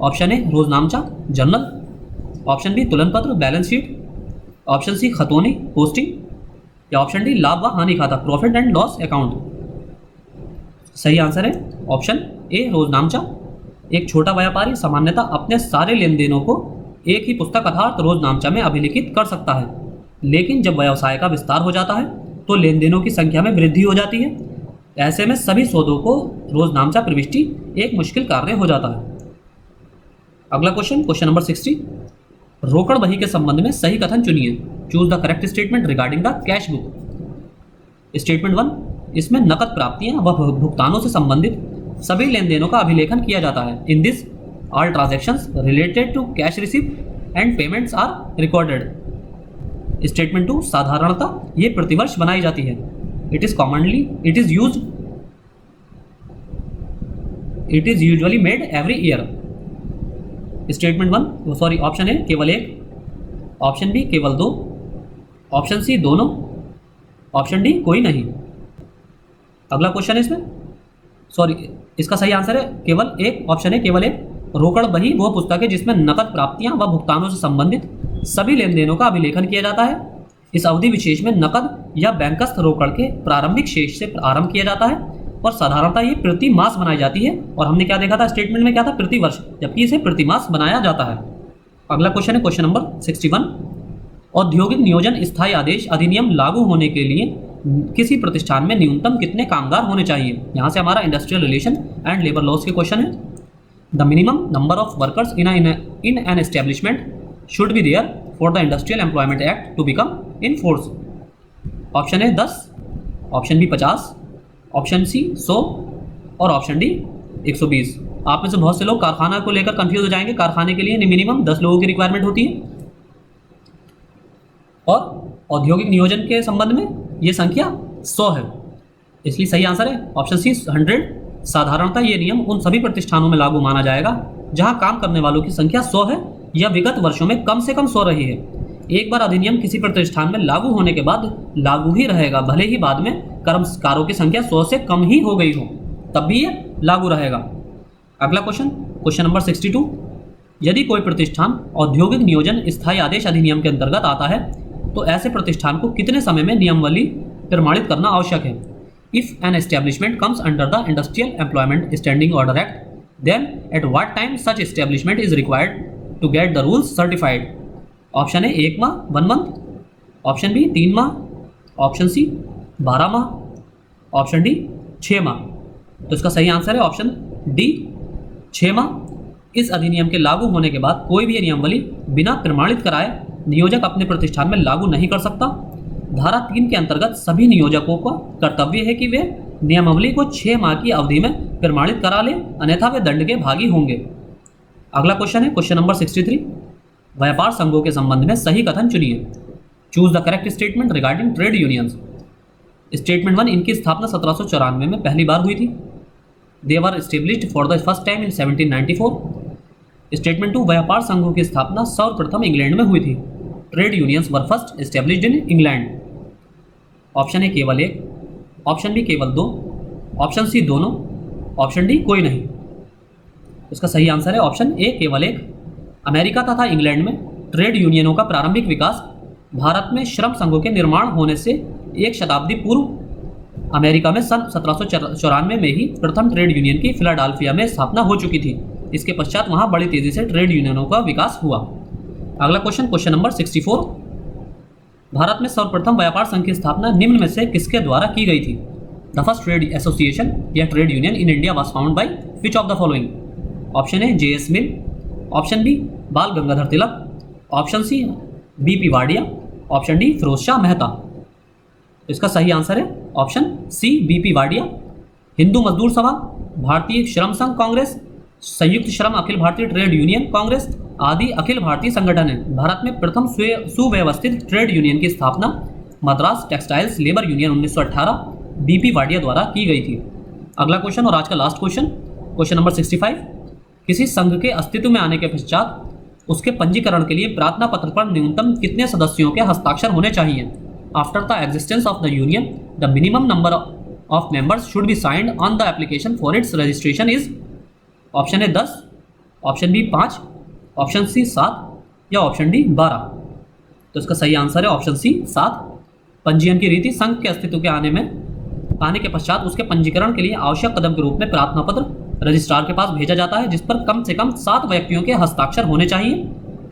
Option A रोजनामचा जर्नल, ऑप्शन बी तुलन पत्र बैलेंस शीट, ऑप्शन सी खतौनी पोस्टिंग, या ऑप्शन डी लाभ व हानि खाता प्रॉफिट एंड लॉस अकाउंट। सही आंसर है ऑप्शन ए रोजनामचा। एक छोटा व्यापारी सामान्यतः अपने सारे लेन देनों को एक ही पुस्तक अर्थात रोजनामचा में अभिलिखित कर सकता है, लेकिन जब व्यवसाय का विस्तार हो जाता है तो लेन देनों की संख्या में वृद्धि हो जाती है। ऐसे में सभी सौदों को रोजनामचा प्रविष्टि एक मुश्किल कार्य हो जाता है। अगला क्वेश्चन क्वेश्चन नंबर 60। रोकड़ बही के संबंध में सही कथन चुनिए। Choose the correct statement regarding the cash book. Statement 1, इसमें नकद प्राप्तियां व भुगतानों से संबंधित सभी लेन देनों का अभिलेखन किया जाता है। In this all transactions related to cash receive and payments are recorded. Statement 2, साधारणतः ये प्रतिवर्ष बनाई जाती है। It is usually made every year. Statement 1 sorry option A केवल 1, ऑप्शन बी केवल 2, ऑप्शन सी दोनों, ऑप्शन डी कोई नहीं। अगला क्वेश्चन है इसमें सॉरी इसका सही आंसर है केवल 1, ऑप्शन ए केवल 1। रोकड़ बही वह पुस्तक है जिसमें नकद प्राप्तियां व भुगतानों से संबंधित सभी लेन देनों का अभिलेखन किया जाता है। इस अवधि विशेष में नकद या बैंकस्थ रोकड़ के प्रारंभिक शेष से प्रारंभ किया जाता है और साधारणतः ये प्रति मास बनाई जाती है। और हमने क्या देखा था स्टेटमेंट में, क्या था प्रति वर्ष, जबकि इसे प्रति मास बनाया जाता है। अगला क्वेश्चन है क्वेश्चन नंबर 61। औद्योगिक नियोजन स्थायी आदेश अधिनियम लागू होने के लिए किसी प्रतिष्ठान में न्यूनतम कितने कामगार होने चाहिए? यहाँ से हमारा industrial relation and labour laws के क्वेश्चन है। The minimum number of workers in an establishment should be there for the industrial employment act to become in force. Option A 10, option B 50, option C 100 और ऑप्शन डी 120। आप में से बहुत से लोग कारखाना को लेकर कंफ्यूज हो जाएंगे। कारखाने के लिए मिनिमम 10 लोगों की रिक्वायरमेंट होती है और औद्योगिक नियोजन के संबंध में ये संख्या 100 है, इसलिए सही आंसर है ऑप्शन सी 100। साधारणतः ये नियम उन सभी प्रतिष्ठानों में लागू माना जाएगा जहां काम करने वालों की संख्या 100 है या विगत वर्षों में कम से कम 100 रही है। एक बार अधिनियम किसी प्रतिष्ठान में लागू होने के बाद लागू ही रहेगा, भले ही बाद में कर्मकारों की संख्या 100 से कम ही हो गई हो, तब भी ये लागू रहेगा। अगला क्वेश्चन क्वेश्चन नंबर 62। यदि कोई प्रतिष्ठान औद्योगिक नियोजन स्थायी आदेश अधिनियम के अंतर्गत आता है तो ऐसे प्रतिष्ठान को कितने समय में नियमावली प्रमाणित करना आवश्यक है? If an establishment comes under the industrial employment standing order act, then at what time such establishment is required to get the rules certified? Option A 1 माह 1 मंथ, ऑप्शन बी 3 माह, ऑप्शन सी 12 माह, ऑप्शन डी 6 माह। तो इसका सही आंसर है ऑप्शन डी 6 माह। इस अधिनियम के लागू होने के बाद कोई भी नियमावली बिना प्रमाणित कराए नियोजक अपने प्रतिष्ठान में लागू नहीं कर सकता। धारा 3 के अंतर्गत सभी नियोजकों का कर्तव्य है कि वे नियमावली को 6 माह की अवधि में प्रमाणित करा लें, अन्यथा वे दंड के भागी होंगे। अगला क्वेश्चन है क्वेश्चन नंबर 63। व्यापार संघों के संबंध में सही कथन चुनिए। Choose the correct statement regarding trade unions. Statement 1, इनकी स्थापना 1794 में पहली बार हुई थी। They were established for the first time in 1794। Statement 2, व्यापार संघों की स्थापना सर्वप्रथम इंग्लैंड में हुई थी। Trade unions were first established in England. Option A केवल 1, ऑप्शन बी केवल 2, ऑप्शन सी दोनों, ऑप्शन डी कोई नहीं। इसका सही आंसर है ऑप्शन ए केवल 1। अमेरिका तथा इंग्लैंड में ट्रेड यूनियनों का प्रारंभिक विकास भारत में श्रम संघों के निर्माण होने से एक शताब्दी पूर्व अमेरिका में सन 1794 में ही प्रथम ट्रेड यूनियन की फिलाडेल्फिया में स्थापना हो चुकी थी। इसके पश्चात वहां बड़ी तेजी से ट्रेड यूनियनों का विकास हुआ। अगला क्वेश्चन क्वेश्चन नंबर 64। भारत में सर्वप्रथम व्यापार संघ की स्थापना निम्न में से किसके द्वारा की गई थी? द फर्स्ट ट्रेड एसोसिएशन या trade union in India was found by which of the following? Option A J S. Mill, option B Bal Gangadhar Tilak, option C B P. Wadia, option D Firoz Shah Mehta. इसका सही आंसर है option C B P. Wadia. Hindu Mazdoor Sabha, भारतीय श्रम संघ कांग्रेस, संयुक्त श्रम अखिल भारतीय ट्रेड यूनियन कांग्रेस आदि अखिल भारतीय संगठन है। भारत में प्रथम सुव्यवस्थित ट्रेड यूनियन की स्थापना Madras textiles labour union 1918 BP Wadia द्वारा की गई थी। अगला क्वेश्चन और आज का लास्ट क्वेश्चन, क्वेश्चन नंबर 65। किसी संघ के अस्तित्व में आने के पश्चात उसके पंजीकरण के लिए प्रार्थना पत्र पर न्यूनतम कितने सदस्यों के हस्ताक्षर होने चाहिए? After the existence of the union the minimum number of members should be signed on the application for its registration is, option A 10, option B 5, option C 7 या ऑप्शन डी 12। तो इसका सही आंसर है ऑप्शन सी 7। पंजीयन की रीति संघ के अस्तित्व के आने के पश्चात उसके पंजीकरण के लिए आवश्यक कदम के रूप में प्रार्थना पत्र रजिस्ट्रार के पास भेजा जाता है, जिस पर कम से कम 7 व्यक्तियों के हस्ताक्षर होने चाहिए।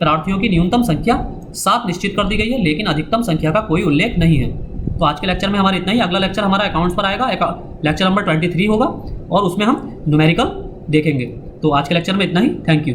प्रार्थियों की न्यूनतम संख्या 7 निश्चित कर दी गई है, लेकिन अधिकतम संख्या का कोई उल्लेख नहीं है। तो आज के लेक्चर में हमारा इतना ही। अगला लेक्चर हमारा अकाउंट्स पर आएगा, लेक्चर नंबर 23 होगा और उसमें हम न्यूमेरिकल देखेंगे। तो आज के लेक्चर में इतना ही। Thank you.